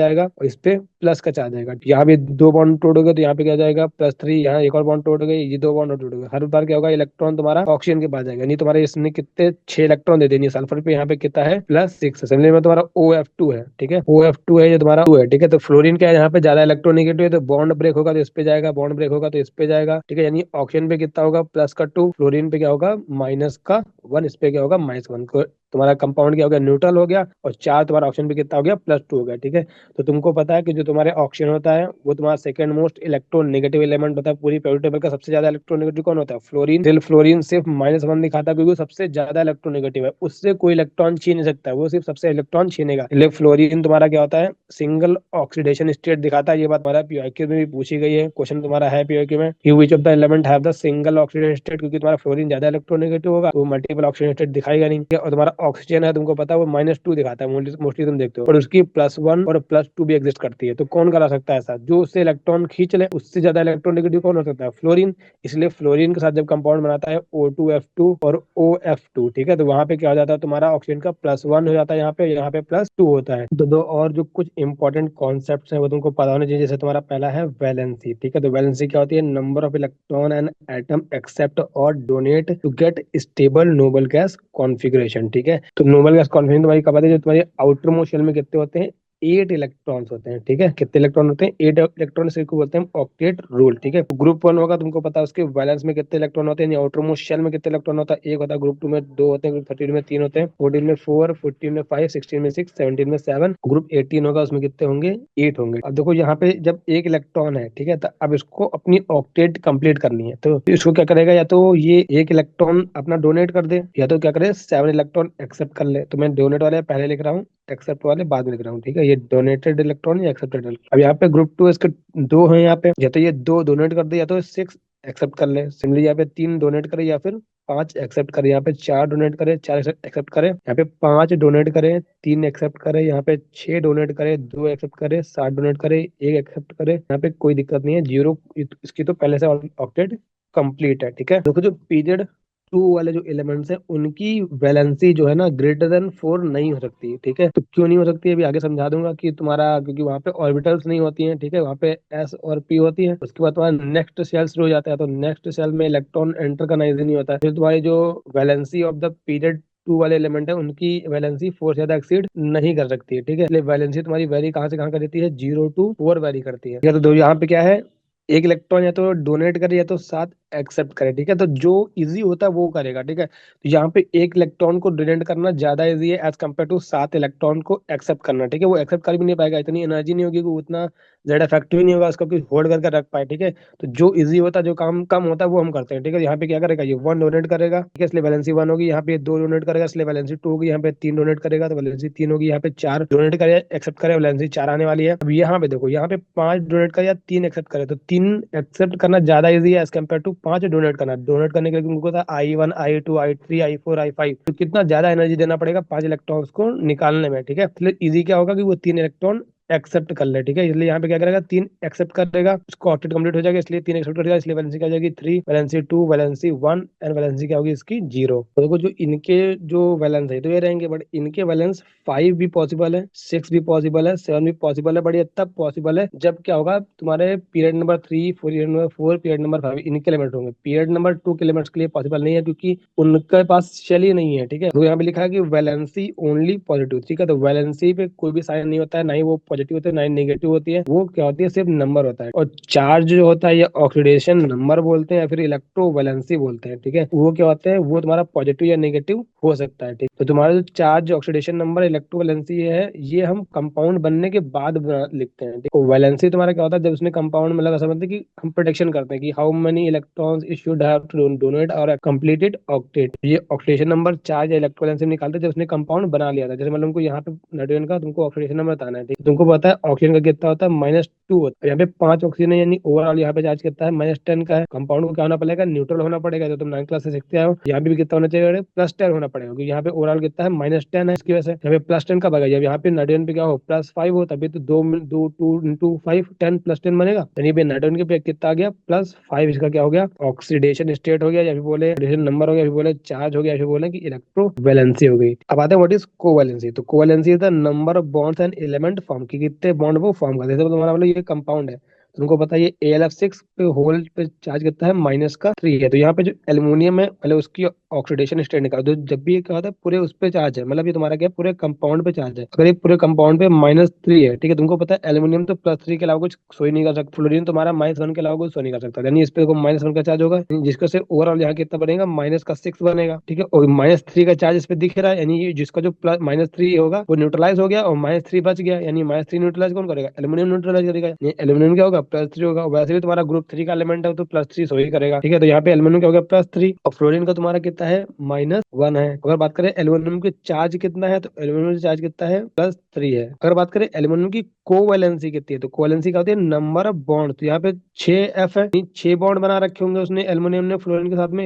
आएगा और इस पे प्लस का चार्ज आएगा। यहाँ पे 2 बॉन्ड तोड़ोगे तो यहाँ पे क्या जाएगा, +3, यहाँ एक और बॉन्ड तोड़ोगे, ये 2 बॉन्ड तोड़ोगे, हर बार क्या होगा, इलेक्ट्रॉन तुम्हारा ऑक्सीजन के पास जाएगा। नहीं तुम्हारे इसने कितने 6 इलेक्ट्रॉन दे देनी सल्फर पे, यहाँ पे कितना है, +6। सिमिलरली में तुम्हारा OF2 है, ठीक है, OF2 है, ये तुम्हारा 2 है, ठीक है। तो फ्लोरीन क्या है, यहाँ पे ज्यादा इलेक्ट्रोनेगेटिव है, तो बॉन्ड ब्रेक होगा तो इस पे जाएगा, बॉन्ड ब्रेक होगा तो इस पे जाएगा, ठीक है। यानी ऑक्सीजन पे कितना होगा, +2, फ्लोरीन पे क्या होगा, -1, इस पे क्या होगा, -1। तुम्हारा कंपाउंड क्या हो गया, न्यूट्रल हो गया। और 4 तुम्हारा ऑक्सीजन पे कितना हो गया, +2 हो गया, ठीक है। तो तुमको पता है कि जो तुम्हारे ऑक्सीजन होता है वो तुम्हारा सेकंड मोस्ट इलेक्ट्रोनेगेटिव एलिमेंट होता है। पूरी पेरियोडिक टेबल का सबसे ज्यादा इलेक्ट्रोनेगेटिव कौन होता है, फ्लोरीन। सिर्फ फ्लोरीन सिर्फ -1 दिखाता है, क्योंकि वो सबसे ज्यादा इलेक्ट्रोनेगेटिव है, उससे कोई इलेक्ट्रॉन छीन नहीं सकता है, वो सिर्फ सबसे इलेक्ट्रॉन छीनेगा। इसलिए फ्लोरीन तुम्हारा क्या होता है, सिंगल ऑक्सीडेशन स्टेट दिखाता है। ये बात हमारा PYQ में भी पूछी गई है, क्वेश्चन तुम्हारा है PYQ में कि which of the element have the single oxidation state, क्योंकि तुम्हारा फ्लोरीन ज्यादा इलेक्ट्रोनेगेटिव होगा तो मल्टीपल ऑक्सीडेशन स्टेट दिखाएगा नहीं, ठीक है? और तुम्हारा ऑक्सीजन है, तुमको पता है वो -2 दिखाता है, मोस्टली तुम देखते हो, और उसकी +1 और +2 भी एग्जिस्ट करती है। तो कौन करा सकता है ऐसा, जो उससे इलेक्ट्रॉन खींच ले, उससे ज्यादा इलेक्ट्रोनेगेटिव कौन हो सकता है, फ्लोरीन। इसलिए फ्लोरीन के साथ जब कंपाउंड बनाता है O2F2 और OF2, ठीक है, तो वहां पे क्या हो जाता है, तुम्हारा ऑक्सीजन का +1 हो जाता है, यहाँ पे +2 होता है। तो दो और जो कुछ इंपॉर्टेंट कॉन्सेप्ट्स हैं वो तुमको पता होने चाहिए। जैसे तुम्हारा पहला है वैलेंसी, ठीक है। तो वैलेंसी क्या होती है, number of electron and atom accept और donate to get stable noble gas configuration, ठीक है। तो नोबल गैस कॉन्फिगरेशन तुम्हारी कब आती है, जो तुम्हारी आउटर मोस्ट शेल में कितने होते हैं, 8 इलेक्ट्रॉन्स होते हैं, ठीक है। कितने इलेक्ट्रॉन होते हैं, 8 इलेक्ट्रॉन से को बोलते हैं ऑक्टेट रूल, ठीक है। ग्रुप 1 होगा, तुमको पता है उसके वैलेंस में कितने इलेक्ट्रॉन होते हैं, आउटर मोस्ट शेल में कितने इलेक्ट्रॉन होता है, 1 होता है। ग्रुप 2 में 2 होते हैं, ग्रुप 13 में 3 होते हैं, 14 में 4, 15 में 5, 16 में 6, 17 में 7, ग्रुप 18 होगा, उसमें कितने होंगे, 8 होंगे। अब देखो यहाँ पे जब 1 इलेक्ट्रॉन है, ठीक है, तो अब इसको अपनी ऑक्टेट कंप्लीट करनी है, तो इसको क्या करेगा, या तो ये 1 इलेक्ट्रॉन अपना डोनेट कर दे, या तो क्या करे 7 इलेक्ट्रॉन एक्सेप्ट कर ले। तो मैं डोनेट वाले पहले लिख रहा हूँ, एक्सेप्ट वाले बाद में लिख रहा हूँ, ठीक है। ये डोनेटेड इलेक्ट्रॉन या एक्सेप्टेड। अब यहाँ पे ग्रुप 2 इसके 2 हैं, यहाँ पे या तो ये 2 डोनेट कर दे, या तो 6 एक्सेप्ट कर ले। सिमिलरली यहाँ पे 3 डोनेट करे या फिर 5 एक्सेप्ट करे, यहाँ पे 4 डोनेट करे, 4 एक्सेप्ट करे, यहाँ पे 5 डोनेट करे, 3 एक्सेप्ट करे, यहाँ पे 6 डोनेट करे, 2 एक्सेप्ट करे, 7 डोनेट करे, 1 एक्सेप्ट करे, यहाँ पे कोई दिक्कत नहीं है, जीरो। इसकी तो पहले से ऑक्टेट कंप्लीट है, ठीक है। देखो जो पीरियड 2 वाले जो एलिमेंट्स हैं उनकी वैलेंसी जो है ना ग्रेटर देन 4 नहीं हो सकती, ठीक है। तो क्यों नहीं हो सकती अभी आगे समझा दूंगा कि तुम्हारा, क्योंकि वहां पे ऑर्बिटल्स नहीं होती हैं, ठीक है, वहां पे एस और पी होती है। उसके बाद तुम्हारा नेक्स्ट सेल शुरू हो जाता है, तो नेक्स्ट सेल में इलेक्ट्रॉन एंटर करना इजी नहीं होता है, फिर तुम्हारी जो वैलेंसी ऑफ द पीरियड 2 वाले एलिमेंट है उनकी वैलेंसी 4 से ज्यादा एक्सीड नहीं कर सकती है, ठीक है। इसलिए वैलेंसी तुम्हारी वेरी कहाँ से कहाँ कर देती है, 0 to 4 वेरी करती है, ठीक है। तो यहाँ पे क्या है, एक इलेक्ट्रॉन या तो डोनेट करे या तो 7 एक्सेप्ट करे, ठीक है। तो जो इजी होता है वो करेगा, ठीक है। तो यहाँ पे एक इलेक्ट्रॉन को डोनेट करना ज्यादा इजी है एज कम्पेयर टू 7 इलेक्ट्रॉन को एक्सेप्ट करना, ठीक है। वो एक्सेप्ट कर भी नहीं पाएगा, इतनी एनर्जी नहीं होगी कि वो उतना ज्यादा इफेक्टिव नहीं होगा उसको होल्ड करके रख पाए, ठीक है। तो जो इजी होता है, जो काम कम होता है वो हम करते हैं, ठीक है। यहाँ पे क्या करेगा, ये 1 डोनेट करेगा, ठीक है, इसलिए वैलेंसी 1 होगी। यहाँ पे 2 डोनेट करेगा इसलिए वैलेंसी 2 होगी। यहाँ पे 3 डोनेट करेगा तो वैलेंसी 3 होगी। यहाँ पे 4 डोनेट करे एक्सेप्ट करे, वैलेंसी 4 आने वाली है। अब यहाँ पे देखो, यहाँ पे 5 डोनेट करे या 3 एक्सेप्ट करे, तो 3 एक्सेप्ट करना ज्यादा इजी है एज कम्पेयर टू 5 डोनेट करना। डोनेट करने के लिए तुमको था I1 I2 I3 I4 I5, तो कितना ज्यादा एनर्जी देना पड़ेगा 5 इलेक्ट्रॉन्स को निकालने में, ठीक है। इसलिए इजी क्या होगा कि वो 3 इलेक्ट्रॉन एक्सेप्ट कर ले, ठीक है। इसलिए यहाँ पे क्या करेगा, 3 एक्सेप्ट करेगा, उसको ऑक्टेट कंप्लीट हो जाएगा, इसलिए 3 एक्सेप्ट करेगा, इसलिए वैलेंसी क्या हो जाएगी 3, वैलेंसी 2, वैलेंसी 1 एंड वैलेंसी क्या होगी इसकी 0। तो देखो जो इनके जो वैलेंस है तो ये रहेंगे, बट इनके वैलेंस 5 भी पॉसिबल है, 6 भी पॉसिबल है, 7 भी पॉसिबल है, बट ये तब पॉसिबल है जब क्या होगा, तुम्हारे period number 3, period number 4, period number 5 इनके एलिमेंट होंगे। पीरियड नंबर 2 के एलिमेंट्स के लिए पॉसिबल नहीं है क्योंकि उनके पास शेल ही नहीं है, ठीक है। तो यहाँ पे लिखा है कि वैलेंसी ओनली पॉजिटिव, ठीक है। तो वैलेंसी पे कोई भी साइन नहीं होता है, ना ही वो पॉजिटिव होती है ना ही नेगेटिव होती है, वो क्या होती है सिर्फ नंबर होता है। और चार्ज जो होता है ये ऑक्सीडेशन नंबर बोलते हैं या फिर इलेक्ट्रो वैलेंसी बोलते हैं, ठीक है। वो क्या होते हैं, वो तुम्हारा पॉजिटिव या नेगेटिव हो सकता है, ठीक। तो तुम्हारा जो charge oxidation number electro valency है ये हम कंपाउंड बनने के बाद लिखते हैं, ठीक है। वैलेंसी तुम्हारा क्या होता है, जब उसने कंपाउंड मतलब ऐसा मतलब कि हम प्रोटेक्शन करते हैं कि how many electrons it should have to donate और कंप्लीटेड ऑक्टेट। ये ऑक्सीडेशन नंबर चार्ज या इलेक्ट्रो वैलेंसी निकालते हैं जब उसने कंपाउंड बना लिया था। जैसे मतलब तुमको यहाँ पे नाइट्रोजन का तुमको ऑक्सीडेशन नंबर बताना है, ठीक है। तुमको पता है ऑक्सीजन का कितना होता है, -2 होता है। यहाँ पे 5 ऑक्सीजन है, यानी ओवरऑल यहाँ पे चार्ज कितना है, -10 का है। कंपाउंड को क्या होना पड़ेगा, न्यूट्रल होना पड़ेगा, जो तुम 9th क्लास से सीखते हो। यहाँ पे भी कितना होना चाहिए, +10 होना पड़ेगा, क्योंकि यहाँ पे ओवरऑल कितना है -10 है, इसकी वजह से यहाँ पे +10 कब आएगा, जब यहाँ पे नाइट्रोजन पे क्या हो +5 हो, तभी तो 2 2 2 5 10 +10 बनेगा। यानी पे नाइट्रोजन के पे कितना आ गया +5, इसका क्या हो गया ऑक्सीडेशन स्टेट हो गया, या फिर बोले ऑक्सीडेशन नंबर हो गया, या फिर बोले चार्ज हो गया, या फिर बोले कि इलेक्ट्रो वैलेंसी हो गई। अब आते हैं व्हाट इज कोवैलेंसी। तो covalency is the number of bonds and element form की, कितने बॉन्ड वो फॉर्म करते हैं। जैसे तुम्हारा मतलब ये कंपाउंड है, तुमको पता है ये AlF6 पे होल पे चार्ज कितना है, -3 है। तो यहाँ पे जो एल्यूमिनियम है पहले उसकी ऑक्सीडेशन स्टेट निकालो, तो जब भी ये क्या होता है पूरे उस पे चार्ज है, मतलब ये तुम्हारा क्या है पूरे कंपाउंड पे चार्ज है। अगर ये पूरे कंपाउंड पे -3 है, ठीक है, तुमको पता है एल्यूमिनियम तो +3 के अलावा कुछ सो ही नहीं कर सकता, फ्लोरीन तुम्हारा -1 के अलावा कुछ सो नहीं कर सकता, यानी इस पे -1 का चार्ज होगा, जिसका से ओवरऑल यहाँ कितना बनेगा -6 बनेगा, ठीक है। और -3 का चार्ज इस पे दिख रहा है, यानी ये जिसका जो -3 होगा वो न्यूट्रलाइज हो गया और -3 बच गया, यानी -3 न्यूट्रलाइज कौन करेगा, एल्यूमिनियम न्यूट्रलाइज करेगा। एल्यूमिनियम क्या होगा +3 होगा, वैसे भी तुम्हारा ग्रुप 3 का एलिमेंट है तो +3 सो ही करेगा, ठीक है। तो यहाँ पे एल्यूमिनियम क्या हो गया +3, और फ्लोरीन का तुम्हारा कितना है -1 है। अगर बात करें एल्यूमिनियम के चार्ज कितना है, तो एल्यूमिनियम चार्ज कितना है +3 है। अगर बात करें एल्यूमिनियम की कोवैलेंसी कितनी है, तो कोवैलेंसी क्या होती है नंबर ऑफ बॉन्ड, तो यहाँ पे 6F है, 6 बॉन्ड बना रखे होंगे उसने एल्यूमिनियम ने फ्लोरीन के साथ में,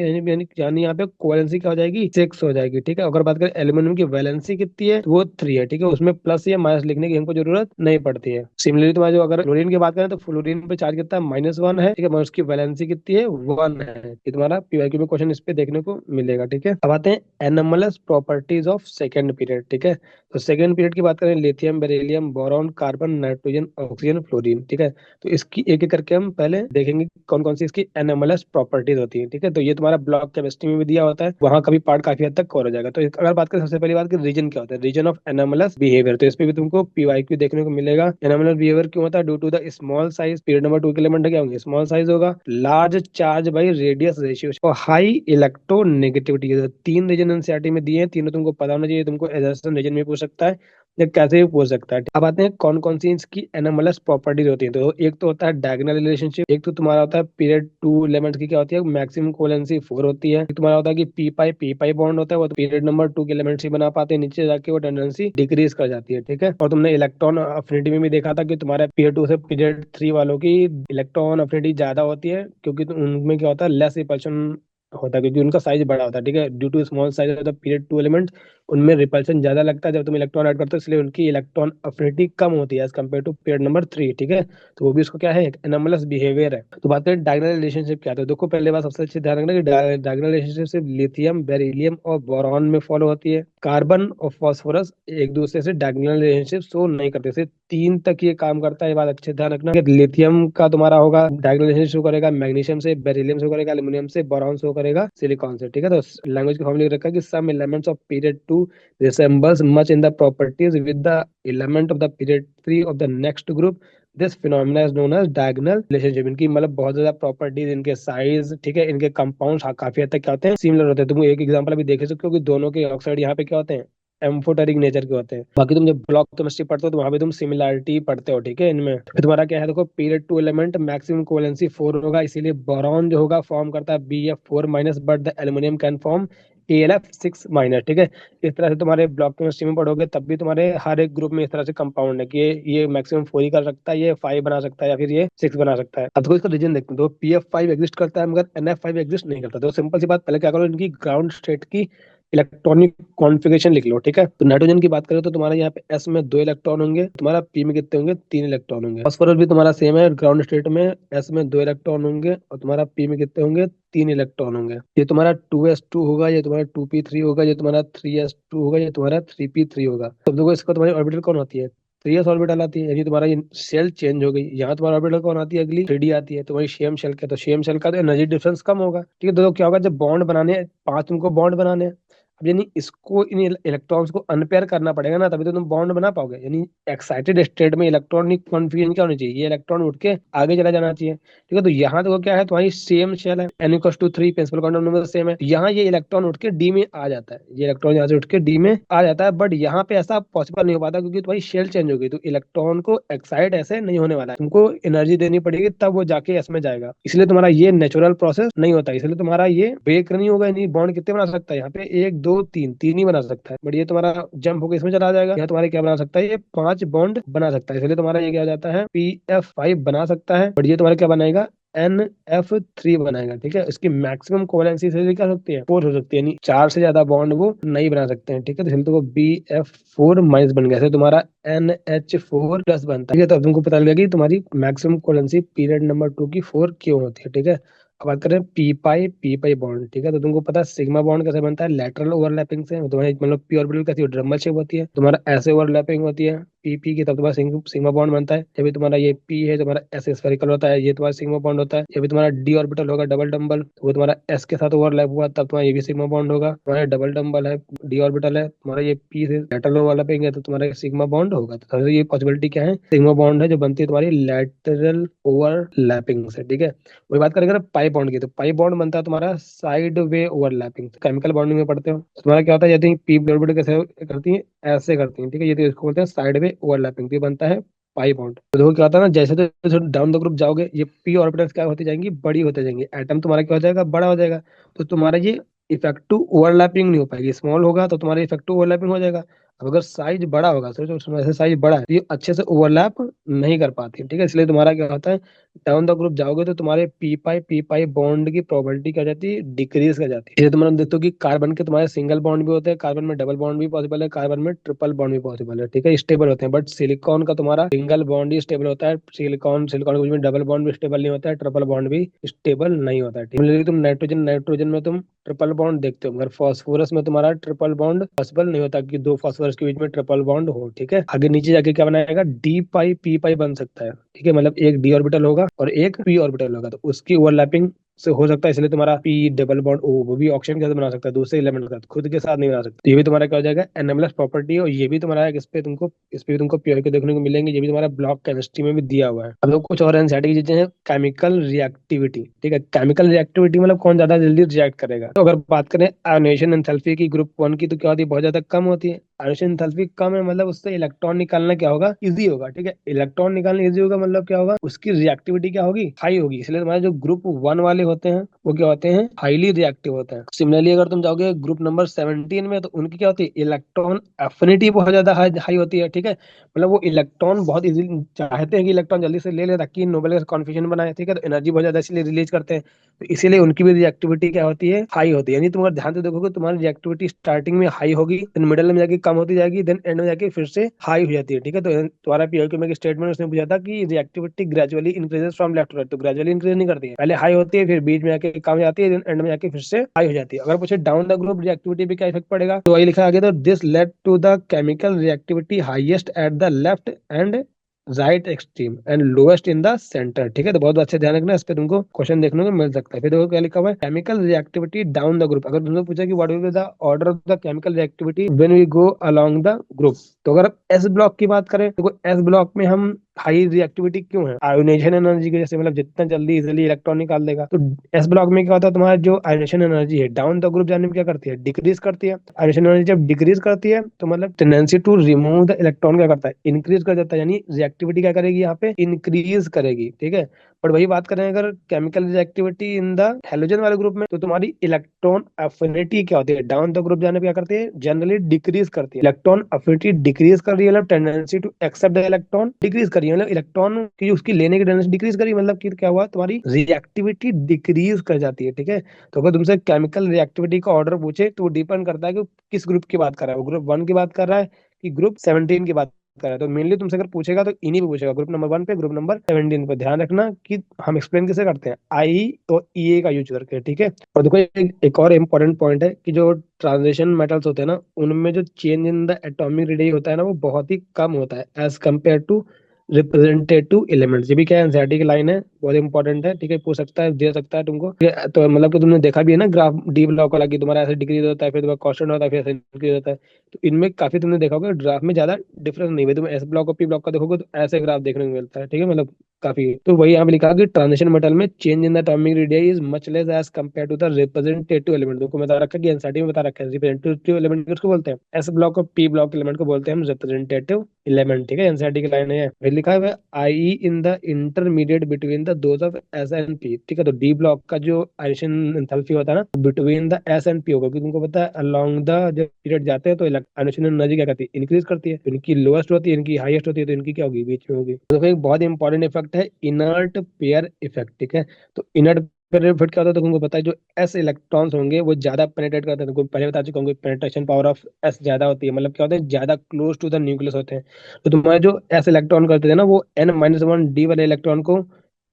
यानी यहाँ पे कोवैलेंसी क्या हो जाएगी 6 हो जाएगी, ठीक है। अगर बात करें एल्यूमिनियम की वैलेंसी कितनी है तो वो 3 है, ठीक है, उसमें प्लस या माइनस लिखने की हमको जरूरत नहीं पड़ती है। सिमिलरली तुम्हारा जो अगर फ्लोरीन की बात करें तो फ्लोरीन पे चार्ज कितना है -1 है, ठीक है, मगर उसकी वैलेंसी कितनी है 1 है। ये तुम्हारा PYQ में क्वेश्चन इस पे देखने को मिलेगा, ठीक है। अब आते हैं anomalous properties of second period, ठीक है। तो सेकंड पीरियड की बात करें lithium, beryllium, boron, carbon, nitrogen, oxygen, fluorine, ठीक है। तो इसकी एक एक करके हम पहले देखेंगे कौन कौन सी इसकी एनोमलस प्रॉपर्टीज होती है, ठीक है। तो ये तुम्हारा ब्लॉक केमिस्ट्री में भी दिया होता है, वहां का भी पार्ट काफी हद तक कवर हो जाएगा। तो अगर बात करें सबसे पहली बात की रीजन क्या होता है, रीजन ऑफ एनोमलस बिहेवियर, तो इस पे भी तुमको PYQ देखने को मिलेगा। एनोमलस बिहेवियर क्यों होता है, due to the small size, period number 2 के एलिमेंट क्या होंगे स्मॉल साइज होगा, large charge by radius ratio और हाई इलेक्ट्रोनेगेटिविटी। 3 रीजन एनसीईआरटी में दिए हैं, तीनों तुमको पता होना चाहिए, तुमको एजर्सन रीजन में पूछ सकता है। ये कैसे भी पूछ सकता है। अब आते हैं कौन कौन सी इसकी एनोमलस प्रॉपर्टीज होती है। तो एक तो होता है डायगोनल रिलेशनशिप, एक तो तुम्हारा होता है पीरियड टू एलिमेंट्स की क्या होती है, मैक्सिमम कोवेलेंसी 4 होती है। एक तुम्हारा होता है कि पी पाई बॉन्ड होता है, वो तो पीरियड नंबर 2 के एलिमेंट्स ही बना पाते हैं, नीचे जाके वो टेंडेंसी डिक्रीज कर जाती है, ठीक है। और तुमने इलेक्ट्रॉन अफिनिटी में भी देखा था कि तुम्हारे पीरियड 2 से पीरियड 3 वालों की इलेक्ट्रॉन अफिनिटी ज्यादा होती है, क्योंकि उनमें क्या होता है, लेस रिपल्शन होता है, क्योंकि उनका साइज बड़ा होता है, ठीक है। Due to small size of the period two element, उनमें रिपल्शन ज्यादा लगता है जब तुम इलेक्ट्रॉन ऐड करते हो, इसलिए उनकी इलेक्ट्रॉन अफिनिटी कम होती है as compare to pair number 3, ठीक है। तो वो भी उसको क्या है, एक एनोमलस बिहेवियर है। तो बात करें डायगोनल रिलेशनशिप क्या है, तो देखो पहले बात सबसे अच्छी ध्यान रखना कि डायगोनल रिलेशनशिप सिर्फ लिथियम, बेरिलियम और बोरॉन में फॉलो होती है। कार्बन और फास्फोरस एक दूसरे से डायगोनल रिलेशनशिप शो नहीं करते। सिर्फ 3 तक ये काम करता है, ये बात अच्छे से ध्यान रखना कि लिथियम का तुम्हारा होगा डायगोनल रिलेशनशिप शो करेगा मैग्नीशियम से, बेरिलियम शो करेगा एल्यूमिनियम से, बोरॉन शो करेगा सिलिकॉन से, ठीक है। तो लैंग्वेज की फॉर्मूला रखा कि some elements of period 2 resembles much in the properties with the element of the period 3 of the next group. This phenomena is known as diagonal relationship. इनकी मतलब बहुत ज्यादा प्रॉपर्टीज, इनके साइज, ठीक है, इनके कंपाउंड काफी हद तक क्या होते हैं, सिमिलर होते हैं। तुम एक एग्जांपल अभी देख सकते हो कि दोनों के ऑक्साइड यहाँ पे क्या होते हैं, एम्फोटेरिक नेचर के होते हैं। बाकी तुम जब ब्लॉक केमिस्ट्री पढ़ते हो तो वहां पे तुम सिमिलरिटी पढ़ते हो, ठीक है। इनमें फिर तुम्हारा क्या है, देखो period two element maximum covalency 4 होगा, इसीलिए बोरॉन जो होगा फॉर्म करता है Bf4 minus, but the aluminium can form AlF6 minus, ठीक है। इस तरह से तुम्हारे ब्लॉक केमिस्ट्री में पढ़ोगे तब भी तुम्हारे हर एक ग्रुप में इस तरह से कंपाउंड है कि ये मैक्सिमम 4 ही कर सकता है, ये 5 बना सकता है, या फिर ये 6 बना सकता है। अब देखो इसका रीजन देखते हैं। तो PF5 एग्जिस्ट करता है मगर NF5 एग्जिस्ट नहीं करता। तो सिंपल सी बात, पहले क्या करो, इनकी ग्राउंड स्टेट की इलेक्ट्रॉनिक कॉन्फ़िगरेशन लिख लो, ठीक है। तो नाइट्रोजन की बात करें तो तुम्हारे यहाँ पे S में 2 इलेक्ट्रॉन होंगे, तुम्हारा P में कितने होंगे, 3 इलेक्ट्रॉन होंगे। फास्फोरस भी तुम्हारा सेम है, ग्राउंड स्टेट में S में 2 इलेक्ट्रॉन होंगे और तुम्हारा P में कितने होंगे, 3 इलेक्ट्रॉन होंगे। ये तुम्हारा 2s2 होगा, ये तुम्हारा 2p3 होगा, ये तुम्हारा 3s2 होगा, ये तुम्हारा 3p3 होगा। तो देखो इसका तुम्हारी ऑर्बिटल कौन होती है, 3s ऑर्बिटल आती है, यानी तुम्हारा ये सेल चेंज हो गई। यहाँ तुम्हारा ऑर्बिटल कौन आती है, अगली 3d आती है, तुम्हारी सेम शेल का। तो सेम शेल का तो एनर्जी डिफरेंस कम होगा, ठीक है। तो क्या होगा, जब बॉन्ड बनाने हैं, 5 तुमको बॉन्ड बनाने हैं, अब यानी इसको इन इलेक्ट्रॉन्स को अनपेयर करना पड़ेगा ना, तभी तो तुम बॉन्ड बना पाओगे। यानी एक्साइटेड स्टेट में इलेक्ट्रॉनिक कॉन्फ़िगरेशन क्या होनी चाहिए, ये इलेक्ट्रॉन उठ के आगे चला जाना चाहिए, ठीक है। तो यहाँ देखो क्या है, तुम्हारी सेम शेल है, N=3, principal quantum number same है। यहाँ ये इलेक्ट्रॉन उठ के डी में आ जाता है, ये इलेक्ट्रॉन यहाँ से उठ के डी में आ जाता है, बट यहाँ पे ऐसा पॉसिबल नहीं हो पाता क्योंकि तुम्हारी शेल चेंज हो गई। तो इलेक्ट्रॉन को एक्साइट ऐसे नहीं होने वाला है, तुमको एनर्जी देनी पड़ेगी तब वो जाके एस में जाएगा, इसलिए तुम्हारा ये नेचुरल प्रोसेस नहीं होता। इसलिए तुम्हारा ये ब्रेक नहीं होगा। नहीं, बॉन्ड कितने बना सकता है यहाँ पे, 1 2 3, 3 ही बना सकता है, बट ये तुम्हारा जंप होकर इसमें चला जाएगा। यहाँ तुम्हारे क्या बना सकता है, ये 5 बॉन्ड बना सकता है, इसलिए तुम्हारा ये क्या हो जाता है, PF5 बना सकता है, बट ये तुम्हारा क्या बनाएगा, NF3 बनाएगा, ठीक है। इसकी मैक्सिमम कोवेलेंसी से क्या हो सकती है, 4 हो सकती है, यानी 4 से ज्यादा बॉन्ड वो नहीं बना सकते हैं, ठीक है। तो इसलिए तो वो BF4 माइनस बन गया, तुम्हारा NH4 प्लस बनता है, ठीक है। तो अब तुमको पता लग गया कि तुम्हारी मैक्सिमम कोवेलेंसी पीरियड नंबर 2 की 4 क्यों होती है, ठीक है। अब बात करें पी पाई बॉन्ड, ठीक है। तो तुमको पता है सिग्मा बॉन्ड कैसे बनता है, लेटरल ओवरलैपिंग से। तुम्हारी मतलब पी ऑर्बिटल कैसी हो, ड्रमल शेप होती है, तुम्हारा ऐसे ओवरलैपिंग होती है पी की, तब तुम्हारा सिग्मा बॉन्ड बनता है। जब भी तुम्हारा ये पी है, तुम्हारा एस स्फेरिकल होता है, ये तुम्हारा सिग्मा बॉन्ड होता है। जब भी तुम्हारा डी ऑर्बिटल होगा डबल डम्बल, तो वो तुम्हारा एस के साथ ओवरलैप हुआ, तब तुम्हारा ये भी सिग्मा बॉन्ड होगा। तुम्हारा डबल डम्बल है, डी ऑर्बिटल है, तुम्हारा ये पी से लेटरल ओवरलैपिंग है, तो तुम्हारा सिग्मा बॉन्ड होगा। तो ये पॉसिबिलिटी क्या है, सिग्मा बॉन्ड है जो बनती है तुम्हारी लेटरल ओवरलैपिंग से, ठीक है। वही बात करेंगे पाई बॉन्ड की, तो पाई बॉन्ड बनता है तुम्हारा side way overlapping. Chemical bonding में पढ़ते हो तो तुम्हारा क्या होता है, यदि पी ऑर्बिटल कैसे करती है, ऐसे करती है, ठीक है। ये तो इसको बोलते हैं साइड वे ओवरलैपिंग, तो ये बनता है पाई बॉन्ड। तो देखो क्या होता है ना, जैसे जैसे डाउन द ग्रुप जाओगे, ये पी ऑर्बिटल्स क्या होती जाएंगी, बड़ी होते जाएंगी, एटम तुम्हारा क्या हो जाएगा, बड़ा हो जाएगा। तो तुम्हारा ये इफेक्टिव ओवरलैपिंग नहीं हो पाएगी, स्मॉल होगा तो तुम्हारा इफेक्टिव ओवरलैपिंग हो जाएगा। अब अगर साइज बड़ा होगा, सोचो उसमें ऐसे साइज बड़ा है, तो ये अच्छे से ओवरलैप नहीं कर पाती, ठीक है। इसलिए तुम्हारा क्या होता है, डाउन द ग्रुप जाओगे तो तुम्हारे पी पाई बॉन्ड की प्रोबेबिलिटी क्या हो जाती है, डिक्रीज कर जाती है। ये तुम देखते हो कि कार्बन के तुम्हारे सिंगल बॉन्ड भी होते हैं, कार्बन में डबल बॉन्ड भी पॉसिबल है, कार्बन में ट्रिपल बॉन्ड भी पॉसिबल है, ठीक है, स्टेबल होते हैं। बट सिलिकॉन का तुम्हारा सिंगल बॉन्ड ही स्टेबल होता है, सिलिकॉन सिलिकॉन के बीच में डबल बॉन्ड भी स्टेबल नहीं होता है, ट्रिपल बॉन्ड भी स्टेबल नहीं होता है, ठीक है। तुम नाइट्रोजन नाइट्रोजन में तुम ट्रिपल बॉन्ड देखते हो, मगर फास्फोरस में तुम्हारा ट्रिपल बॉन्ड पॉसिबल नहीं होता कि 2 फास्फोरस के बीच में ट्रिपल बॉन्ड हो, ठीक है। आगे नीचे जाके क्या बनाएगा, डी पाई पी पाई बन सकता है, ठीक है। मतलब एक डी ऑर्बिटल होगा और एक पी ऑर्बिटल होगा, तो उसकी ओवरलैपिंग से हो सकता है, इसलिए तुम्हारा पी डबल बॉन्ड ओ वो भी ऑक्सीजन के साथ बना सकता है, दूसरे एलिमेंट के साथ, खुद के साथ नहीं बना सकता। तो ये भी तुम्हारा क्या हो जाएगा, एनएमएलएस प्रॉपर्टी। और ये भी तुम्हारा इस पे भी तुमको प्योर के देखने को मिलेंगे, ये भी तुम्हारा ब्लॉक केमिस्ट्री में भी दिया हुआ है। अब देखो कुछ और एनसीईआरटी की चीजें हैं, केमिकल रिएक्टिविटी, ठीक है। केमिकल रिएक्टिविटी मतलब कौन ज्यादा जल्दी रिएक्ट करेगा। तो अगर बात करें आयोनाइजेशन एंथैल्पी की ग्रुप 1 की, तो क्या होती है, बहुत ज्यादा कम होती है। आयोनिक एंथैल्पी कम है मतलब उससे इलेक्ट्रॉन निकालना क्या होगा, इजी होगा। ठीक है, इलेक्ट्रॉन निकालना इजी होगा मतलब क्या होगा, उसकी रिएक्टिविटी क्या होगी, हाई होगी। इसलिए तुम्हारे जो ग्रुप 1 वाले होते हैं वो क्या होते हैं, हाईली रिएक्टिव होते हैं। सिमिलरली अगर तुम जाओगे ग्रुप नंबर 17 में, तो उनकी क्या होती है, इलेक्ट्रॉन एफिनिटी बहुत ज्यादा हाई होती है। ठीक है, मतलब वो इलेक्ट्रॉन बहुत इजीली चाहते हैं कि इलेक्ट्रॉन जल्दी से ले ले ताकि नोबेल कॉन्फिगरेशन बनाए। ठीक है, तो एनर्जी बहुत ज्यादा इसलिए रिलीज करते हैं, तो इसीलिए उनकी भी रिएक्टिविटी क्या होती है, हाई होती है। यानी तुम अगर ध्यान से देखोगे तुम्हारी रिएक्टिविटी स्टार्टिंग में हाई होगी, देन मिडिल में जाके कम होती जाएगी, देन एंड में जाके फिर से हाई हो जाती है। ठीक है, तो तुम्हारा पीओक्यू में स्टेटमेंट उसने पूछा था कि reactivity gradually increases from left to right, तो ग्रेजुअली इंक्रीज नहीं करती है, पहले हाई होती है फिर बीच में जाके कम जाती है, देन एंड में जाके फिर से हाई हो जाती है। अगर पूछे डाउन द ग्रुप रिएक्टिविटी पे क्या इफेक्ट पड़ेगा, तो वही लिखा आगे, तो this led to the chemical reactivity highest at the left and right extreme end lowest in the centre. ठीक है, तो बहुत अच्छे ध्यान रखना, इस पे तुमको क्वेश्चन देखने को मिल सकता है। फिर देखो क्या लिखा हुआ है, chemical reactivity down the group. अगर तुमसे पूछा कि what will be the order of the chemical reactivity when we go along the group, तो अगर एस ब्लॉक की बात करें, तो एस ब्लॉक में हम हाई रिएक्टिविटी क्यों है, आयोनाइजेशन एनर्जी की वजह से, मतलब जितना जल्दी इजिली इलेक्ट्रॉन निकाल देगा। तो एस ब्लॉक में क्या होता है, तुम्हारा जो आयोनाइजेशन एनर्जी है डाउन द ग्रुप जाने में क्या करती है, डिक्रीज करती है। आयोनाइजेशन एनर्जी जब डिक्रीज करती है तो मतलब tendency to remove the electron क्या करता है, इंक्रीज कर देता है, यानी रिएक्टिविटी क्या करेगी, यहाँ पे इंक्रीज करेगी। ठीक है, पर वही बात करें अगर chemical reactivity in the halogen वाले ग्रुप में, तो तुम्हारी इलेक्ट्रॉन अफिनिटी क्या होती है, डाउन द ग्रुप जाने पे क्या करती है, जनरली डिक्रीज करती है। इलेक्ट्रॉन अफिनिटी डिक्रीज कर रही है, मतलब tendency to accept the electron decrease कर रही है, मतलब इलेक्ट्रॉन की उसकी लेने की टेंडेंसी डिक्रीज करी, मतलब कि क्या हुआ, तुम्हारी रिएक्टिविटी डिक्रीज कर जाती है। ठीक है, तो अगर तुमसे केमिकल रिएक्टिविटी का ऑर्डर पूछे तो वो डिपेंड करता है कि किस ग्रुप की बात कर रहा है, वो ग्रुप 1 की बात कर रहा है कि ग्रुप 17 की बात कर रहा है। तो मेनली तुमसे अगर पूछेगा तो इन्हीं पे पूछेगा, ग्रुप नंबर 1 पे, ग्रुप नंबर 17 पे। ध्यान रखना कि हम एक्सप्लेन कैसे करते हैं, आई और ई का यूज करके। ठीक है, और देखो एक और इम्पोर्टेंट पॉइंट है कि जो ट्रांजिशन मेटल्स होते हैं ना, उनमें जो change in the atomic radius होता है ना, वो बहुत ही कम होता है as compare to representative elements. ये भी क्या है, एनसीईआरटी की लाइन है, बहुत इंपॉर्टेंट है। ठीक है, पूछ सकता है, दे सकता है तुमको। तो मतलब कि तुमने देखा भी है ना ग्राफ डी ब्लॉक वाला, कि तुम्हारा ऐसे डिक्रीज होता है, फिर तुम्हारा कांस्टेंट होता है, फिर ऐसे इंक्रीज होता है। तो इनमें काफी तुमने देखा होगा ग्राफ में ज्यादा डिफरेंस नहीं है। तुम एस ब्लॉक और पी ब्लॉक का देखोगे तो ऐसे ग्राफ देखने को मिलता है। ठीक है, मतलब काफी। तो वही यहाँ पे लिखा कि ट्रांजिशन मेटल में change in the atomic radius is much less as compare to the representative element. तुमको बता रखा है कि एनसीईआरटी में बता रखा है, रिप्रेजेंटेटिव एलिमेंट किसको बोलते हैं, एस ब्लॉक और पी ब्लॉक एलिमेंट को बोलते हैं हम रिप्रेजेंटेटिव एलिमेंट। ठीक है, एनसीईआरटी की लाइन है, फिर लिखा है I in the intermediate between the those of S and P. ठीक है, तो डी ब्लॉक का जो आयोनाइजेशन एंथैल्पी होता है ना, between the S and P होगा, क्योंकि तुमको पता है अलोंग द जब पीरियड जाते हैं तो आयोनाइजेशन एनर्जी क्या करती है, इंक्रीज करती है। तो इनकी लोएस्ट होती है, इनकी हाईएस्ट होती है, तो इनकी क्या होगी, बीच में होगी। तो फिर एक बहुत इंपॉर्टेंट इफेक्ट है इनर्ट पेयर इफेक्ट। ठीक है, तो इनर्ट पेयर इफेक्ट क्या होता है, तो तुमको पता है जो एस इलेक्ट्रॉन्स होंगे वो ज्यादा पेनिट्रेट करते हैं। तुमको पहले बता चुका हूँ, पेनिट्रेशन पावर ऑफ एस ज्यादा होती है, मतलब क्या होता है, ज्यादा क्लोज टू द न्यूक्लियस होते हैं। तो तुम्हारे जो एस इलेक्ट्रॉन करते थे ना, वो n-1 डी वाले इलेक्ट्रॉन को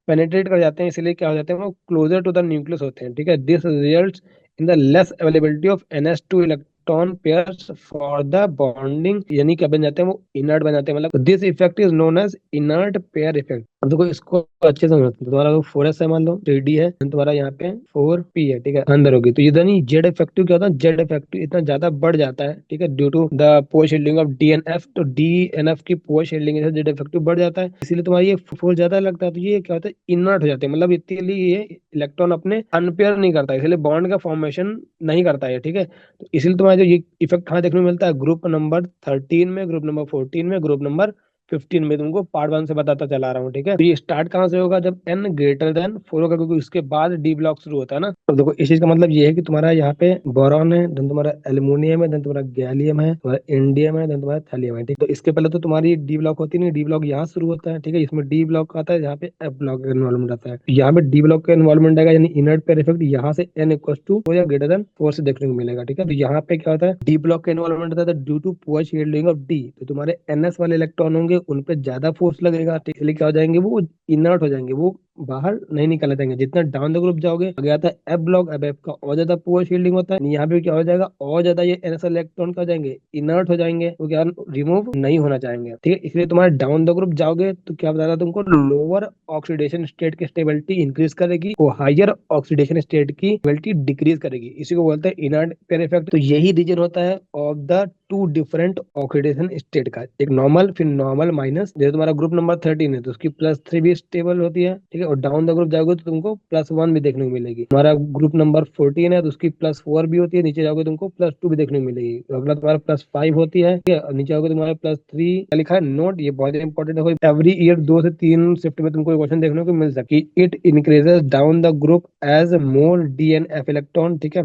पेनिट्रेट कर जाते हैं, इसलिए क्या हो जाते हैं, वो क्लोजर टू द न्यूक्लियस होते हैं। ठीक है, this results in the less availability of NH2 electron pairs for the bonding, यानी क्या बन जाते हैं, वो इनर्ट बन जाते हैं। मतलब this effect is known as inert pair effect. अब देखो इसको अच्छे से समझो, तुम्हारा 4s है, मान लो 3D है, तुम्हारा यहाँ पे 4p है। ठीक है, अंदर होगी, तो इधर नहीं, जेड इफेक्टिव क्या होता है, जेड इफेक्टिव इतना ज्यादा बढ़ जाता है। ठीक है, due to the poor shielding of DNF, तो DNF की पोर शील्डिंग से जेड इफेक्टिव बढ़ जाता है, इसीलिए तुम्हारा ये फोर्स ज्यादा लगता है। तो ये क्या होता है, इनर्ट हो जाते हैं, मतलब इतनी ये इलेक्ट्रॉन अपने अनपेयर नहीं करता, इसलिए बॉन्ड का फॉर्मेशन नहीं करता है। ठीक है, तो इसलिए तुम्हारा जो ये इफेक्ट कहाँ देखने को मिलता है, ग्रुप नंबर 13 में, ग्रुप नंबर 14 में, ग्रुप नंबर 15 में। तुमको पार्ट 1 से बताता चला रहा हूँ। ठीक है, तो ये स्टार्ट कहाँ से होगा, जब n ग्रेटर देन 4 होगा, क्योंकि उसके बाद डी ब्लॉक शुरू होता है ना। तो देखो इस चीज का मतलब ये है कि तुम्हारा यहाँ पे बोरॉन है, देन तुम्हारा एल्यूमिनियम है, देन तुम्हारा गैलियम है, तुम्हारा इंडियम है, देन तुम्हारा थैलियम है। ठीक, तो इसके पहले तो तुम्हारी डी ब्लॉक होती नहीं, डी ब्लॉक यहाँ शुरू होता है। ठीक है, इसमें डी ब्लॉक आता है, यहाँ पे एफ ब्लॉक का इन्वॉल्वमेंट आता है। यहाँ पे डी ब्लॉक का इन्वॉल्वमेंट आएगा, यानी इनर्ट पेयर इफेक्ट यहाँ से n इक्वल टू या ग्रेटर देन 4 से देखने को मिलेगा। ठीक है, तो यहाँ पे क्या होता है, डी ब्लॉक का इन्वॉल्वमेंट आता है due to poor shielding of D, तो तुम्हारे NS वाले इलेक्ट्रॉन होंगे उन पे ज्यादा फोर्स लगेगा। ठीक है, इसलिए क्या हो जाएंगे, वो इनर्ट हो जाएंगे, वो बाहर नहीं निकल जाएंगे। जितना डाउन द ग्रुप जाओगे, आगे आता है एफ ब्लॉक, अब एफ का और ज्यादा पुअर शील्डिंग होता है, यहाँ पे क्या हो जाएगा, और ज्यादा ये NS इलेक्ट्रॉन क्या हो जाएंगे, इनर्ट हो जाएंगे, वो क्या रिमूव नहीं होना चाहेंगे। ठीक है, इसलिए तुम्हारे डाउन द ग्रुप जाओगे तो क्या बताया तुमको, लोअर ऑक्सीडेशन स्टेट की स्टेबिलिटी इंक्रीज करेगी, वो हायर ऑक्सीडेशन स्टेट की स्टेबिलिटी डिक्रीज करेगी। इसी को बोलते हैं इनर्ट पेयर इफेक्ट। तो यही रीजन होता है of the two different oxidation state का, एक नॉर्मल फिर नॉर्मल माइनस। जैसे तुम्हारा ग्रुप नंबर 13 है तो उसकी +3 भी स्टेबल होती है। ठीक है, है। और डाउन द ग्रुप जाओगे तो तुमको +1 भी देखने को मिलेगी। हमारा ग्रुप नंबर 14 है तो उसकी +4 भी होती है, नीचे जाओगे तुमको +2 भी देखने को मिलेगी। तो अगला तुम्हारा +5 होती है, ठीक है, और नीचे आओगे तुम्हारा +3 लिखा है नोट, ये बहुत इंपॉर्टेंट है। एवरी ईयर 2 से 3 शिफ्ट में तुमको क्वेश्चन देखने को मिल सकती है। It increases down the group as more DNF electron, ठीक है,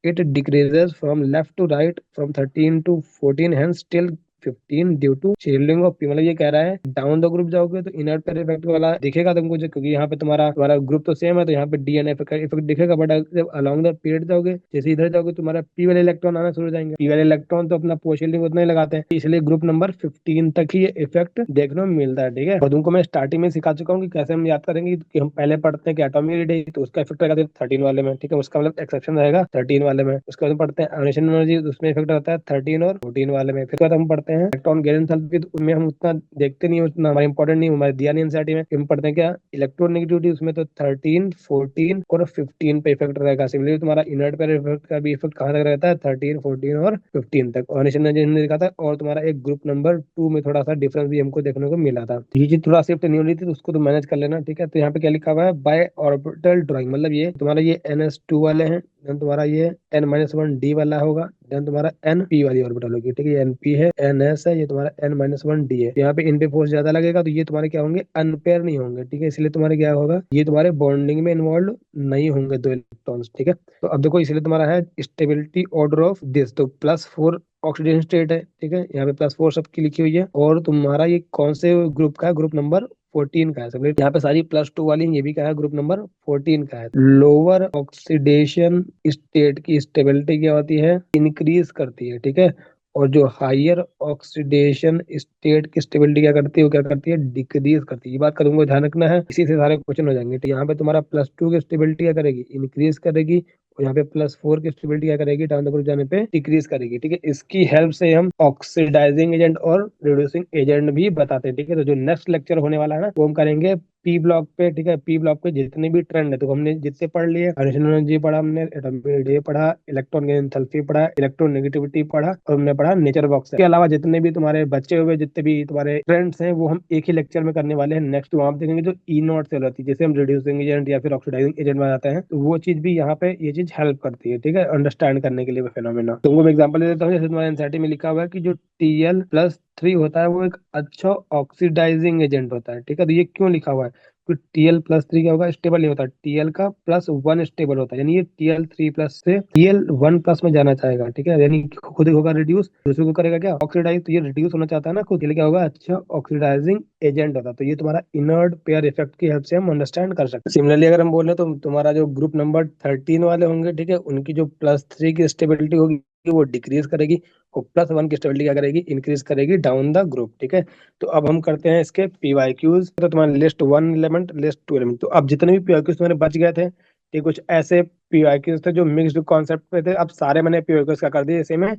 it decreases from left to right from 13 to 14, hence till 15 due to shielding of P. मतलब ये कह रहा है डाउन द ग्रुप जाओगे तो इनर्ट पेयर इफेक्ट वाला दिखेगा तुमको, क्योंकि यहाँ पे तुम्हारा तुम्हारा ग्रुप तो सेम है, तो यहाँ पे DNF का इफेक्ट दिखेगा। बट जब अलोंग द पीरियड जाओगे, जैसे इधर जाओगे तुम्हारा पी वाले इलेक्ट्रॉन आना शुरू हो जाएंगे। पी वाले इलेक्ट्रॉन तो अपना पोशील्डिंग उतना ही लगाते हैं, इसलिए ग्रुप नंबर 15 तक ही ये इफेक्ट देखने को मिलता है, ठीक है। और तुमको मैं स्टार्टिंग में सिखा चुका हूँ कि कैसे हम याद करेंगे, कि हम पहले पढ़ते हैं कि एटॉमिक रेडियस, तो उसका इफेक्ट रहेगा 13 वाले में, ठीक है, उसका मतलब एक्सेप्शन रहेगा 13 वाले में। उसके बाद पढ़ते हैं आयोनाइजेशन एनर्जी, उसमें इफेक्ट रहता है 13 और 14 वाले में। फिर बाद हम पढ़ते हैं इलेक्ट्रॉन गैलेन सल्फेट, उनमें हम उतना देखते नहीं, उतना हमारा इंपॉर्टेंट नहीं, हमारे दिया नहीं एनसीईआरटी में। हम पढ़ते हैं क्या इलेक्ट्रोनेगेटिविटी, उसमें तो 13, 14 और 15 पे इफेक्ट रहेगा। सिमिलरली तुम्हारा इनर्ट पेयर इफेक्ट का भी इफेक्ट कहाँ तक रहता है, 13, 14 और 15 तक। और ने लिखा था। और तुम्हारा एक ग्रुप नंबर 2 में थोड़ा सा डिफरेंस भी हमको देखने को मिला था। ये चीज थोड़ा शिफ्ट नहीं हो रही थी, तो उसको तो मैनेज कर लेना, ठीक है। तो यहाँ पे क्या लिखा हुआ है, बाय ऑर्बिटल ड्राइंग, मतलब ये तुम्हारा ये NS2 वाले हैं, देन तुम्हारा ये N-1D वाला होगा, देन तुम्हारा NP वाली ऑर्बिटल होगी, ठीक है। NP है, NS है, ये तुम्हारा N-1D है। यहाँ पे इन पे फोर्स ज्यादा लगेगा, तो ये तुम्हारे क्या होंगे, अनपेयर नहीं होंगे, ठीक है। इसलिए तुम्हारे क्या होगा, ये तुम्हारे बॉन्डिंग में इन्वॉल्व नहीं होंगे दो इलेक्ट्रॉन्स, ठीक है। तो अब देखो, इसलिए तुम्हारा है स्टेबिलिटी ऑर्डर ऑफ दिस, तो +4 ऑक्सीडेशन स्टेट है, ठीक है, यहाँ पे +4 सबकी लिखी हुई है। और तुम्हारा ये कौन से ग्रुप का है, ग्रुप नंबर 14 का है सब। यहाँ पे सारी +2 वाली, ये भी क्या है, ग्रुप नंबर 14 का है। लोअर ऑक्सीडेशन स्टेट की स्टेबिलिटी क्या होती है, इंक्रीज करती है, ठीक है। और जो हायर ऑक्सीडेशन स्टेट की स्टेबिलिटी क्या करती है, वो क्या करती है, डिक्रीज करती है। ये बात का तुमको ध्यान रखना है, इसी से सारे क्वेश्चन हो जाएंगे। तो यहाँ पे तुम्हारा +2 की स्टेबिलिटी क्या करेगी, इंक्रीज करेगी, और यहाँ पे +4 की स्टेबिलिटी क्या करेगी, डाउन द ग्रुप जाने पे डिक्रीज करेगी, ठीक है। इसकी हेल्प से हम ऑक्सीडाइजिंग एजेंट और रिड्यूसिंग एजेंट भी बताते हैं, ठीक है। तो जो नेक्स्ट लेक्चर होने वाला है ना, वो हम करेंगे पी ब्लॉक पे, ठीक है। पी ब्लॉक पे जितने भी ट्रेंड है, तो हमने जितने पढ़ लिए, आयोनाइजेशन एनर्जी पढ़ा, हमने एटॉमिक रेडियस पढ़ा, इलेक्ट्रॉन गैलेन सल्फेट पढ़ा, इलेक्ट्रॉन नेगेटिविटी पढ़ा, और हमने पढ़ा नेचर बॉक्स। के अलावा जितने भी तुम्हारे बचे हुए जितने भी तुम्हारे ट्रेंड्स हैं, वो हम एक ही लेक्चर में करने वाले हैं। नेक्स्ट वहां देखेंगे जो E0 सेल होती है, जैसे हम रिड्यूसिंग एजेंट या फिर ऑक्सीडाइजिंग एजेंट बनाते हैं, तो वो चीज भी यहाँ पे ये चीज हेल्प करती है, ठीक है, अंडरस्टैंड करने के लिए फिनोमेना। तुमको मैं एग्जांपल दे देता हूँ, जैसे तुम्हारे एनसीईआरटी में लिखा हुआ है कि जो Tl+3 होता है, वो एक अच्छा ऑक्सीडाइजिंग एजेंट होता है, ठीक है। तो ये क्यों लिखा हुआ है, तो Tl+3 क्या होगा, स्टेबल नहीं होता, Tl का +1 स्टेबल होता है, यानी ये Tl3+ से Tl1+ में जाना चाहेगा, ठीक है। यानी खुद ही होगा रिड्यूस, दूसरे को करेगा क्या, ऑक्सीडाइज। तो ये रिड्यूस होना चाहता है ना खुद, इसलिए क्या होगा, अच्छा ऑक्सीडाइजिंग एजेंट होता है। तो ये तुम्हारा इनर्ट पेयर इफेक्ट की हेल्प से हम अंडरस्टैंड कर सकते हैं। सिमिलरली अगर हम बोले तो तुम्हारा जो ग्रुप नंबर 13 वाले होंगे, ठीक है, उनकी जो +3 की स्टेबिलिटी होगी वो डिक्रीज करेगी, और +1 की स्टेबिलिटी क्या करेगी, इंक्रीज करेगी डाउन द ग्रुप, ठीक है। तो अब हम करते हैं इसके PYQs। तो तुम्हारे लिस्ट 1 एलिमेंट, लिस्ट 2 एलिमेंट, तो अब जितने भी PYQs तुम्हारे बच गए थे, ये कुछ ऐसे PYQs थे जो मिक्स्ड कॉन्सेप्ट पे थे। अब सारे मैंने PYQs का कर दिए, इसे में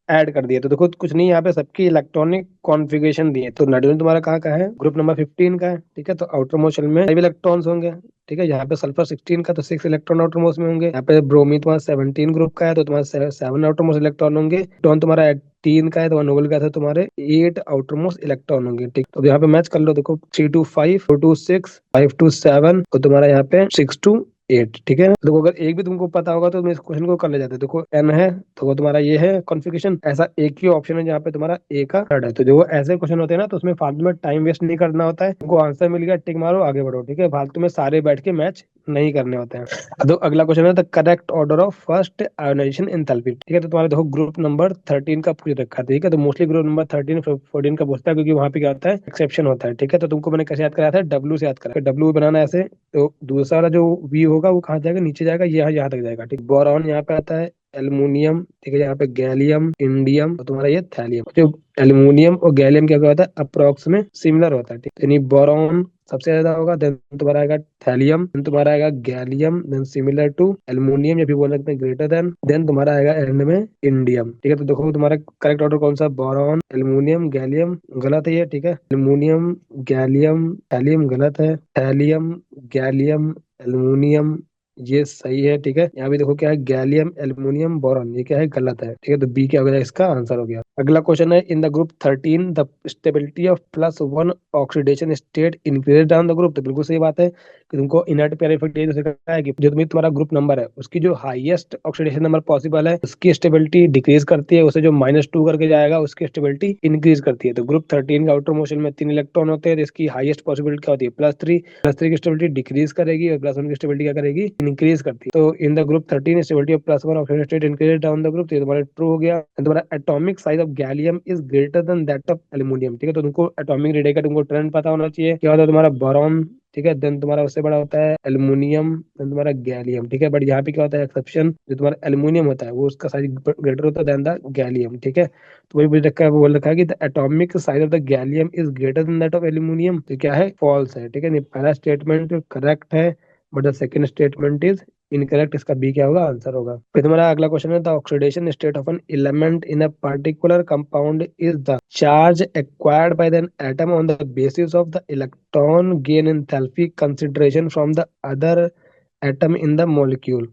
ऐड कर दिए। तो देखो कुछ नहीं, यहाँ पे सबकी इलेक्ट्रॉनिक कॉन्फ़िगरेशन दिए। तो नाइट्रोजन तुम्हारा कहाँ का है, ग्रुप नंबर 15 का है, ठीक है। तो आउटर मोस्ट शेल में 5 इलेक्ट्रॉन्स होंगे, ठीक है। यहाँ पे सल्फर 16 का, तो 6 इलेक्ट्रॉन आउटर मोस्ट में होंगे। यहाँ पे ब्रोमीन तुम्हारा 17 ग्रुप का है, तो तुम्हारा 7 आउटर मोस्ट इलेक्ट्रॉन होंगे। टोन तुम्हारा 18 का है, तो नोबल का था, तुम्हारे 8 आउटर मोस्ट इलेक्ट्रॉन होंगे, ठीक। तो यहाँ पे मैच कर लो, देखो 3 to 5, 4 to 6, 5 to 7, और तुम्हारा यहाँ पे 6 to 8, ठीक है। देखो अगर एक भी तुमको पता होगा तो तुम इस क्वेश्चन को कर ले जाते। देखो N है, तो वो तुम्हारा ये है कॉन्फ़िगरेशन। ऐसा एक ही ऑप्शन है जहाँ पे तुम्हारा A का थर्ड है। तो जो ऐसे क्वेश्चन होते हैं ना, तो उसमें फालतू में टाइम वेस्ट नहीं करना होता है, तुमको आंसर मिल गया, टिक मारो, आगे बढ़ो, ठीक है। फालतू में सारे बैठ के मैच नहीं करने होते हैं। तो अगला क्वेश्चन है the correct order of first ionization enthalpy, ठीक है। तो तुम्हारे देखो ग्रुप नंबर 13 का पूछ रखा है, ठीक है। तो मोस्टली ग्रुप नंबर 13 14 का पूछता है, क्योंकि वहां पे क्या होता है, एक्सेप्शन होता है, ठीक है। तो तुमको मैंने कैसे याद कराया था, W से याद कराया। W बनाना ऐसे, तो दूसरा वाला जो V होगा वो कहाँ जाएगा, नीचे जाएगा, ये यहाँ तक जाएगा, ठीक। बोरॉन यहाँ पे आता है, एल्युमिनियम, ठीक है, यहाँ पे गैलियम, इंडियम, और तुम्हारा ये थैलियम। जो एल्युमिनियम और गैलियम क्या होता है, अप्रोक्स में सिमिलर होता है, ठीक। यानी बोरॉन सबसे ज्यादा होगा, देन तुम्हारा आएगा थैलियम, देन तुम्हारा आएगा gallium, then similar to aluminium, ये भी बोल सकते हैं ग्रेटर देन तुम्हारा आएगा एंड में इंडियम, ठीक है। तो देखो तुम्हारा करेक्ट ऑर्डर कौन सा, बोरॉन, एल्युमिनियम, गैलियम, गलत है ये, ठीक है। एल्युमिनियम, गैलियम, थैलियम गलत है, थैलियम, गैलियम, एल्युमिनियम, ये सही है, ठीक है। यहाँ भी देखो क्या है, गैलियम, एल्युमिनियम, बोरॉन, ये क्या है, गलत है, ठीक है। तो बी क्या हो गया, इसका आंसर हो गया। अगला क्वेश्चन है, इन the group 13 the stability of +1 oxidation state increase down the group. तो बिल्कुल सही बात है कि तुमको इनर्ट पेयर इफेक्ट ये दिखा है कि जो तुम्हारा ग्रुप नंबर है उसकी जो हाईएस्ट ऑक्सीडेशन नंबर पॉसिबल है उसकी स्टेबिलिटी डिक्रीज करती है, उसे जो -2 करके जाएगा उसकी स्टेबिलिटी इंक्रीज करती है। तो ग्रुप 13 का आउटर मोशन में 3 इलेक्ट्रॉन होते हैं, इसकी हाईएस्ट पॉसिबिलिटी क्या होती है +3 की स्टेबिलिटी डिक्रीज करेगी और +1 की स्टेबिलिटी क्या करेगी, इंक्रीज करती है। तो इन the group 13 stability of +1 oxidation state increase down the group, तो ये तुम्हारा ट्रू हो गया। तुम्हारा atomic size of gallium is greater than that of aluminium, ठीक है। तो तुमको एटॉमिक रेडियस का तुमको ट्रेंड पता होना चाहिए। क्या होता है तुम्हारा बोरॉन, ठीक है, देन तुम्हारा उससे बड़ा होता है एल्यूमिनियम, देन तुम्हारा गैलियम, ठीक है। बट यहाँ पे क्या होता है एक्सेप्शन, जो तुम्हारा एल्यूमिनियम होता है वो उसका साइज ग्रेटर होता है देन द गैलियम, ठीक है। तो वही बोल रखा है, वो बोल रखा है कि the atomic size of the gallium is greater than that of aluminium, तो क्या है, फॉल्स है, ठीक है। पहला स्टेटमेंट करेक्ट है but the second statement is incorrect, इसका बी क्या होगा, आंसर होगा। फिर तुम्हारा अगला क्वेश्चन है the oxidation state of an element in a particular compound is the charge acquired by the atom on the basis of the electron gain enthalpy consideration from the other atom in the molecule.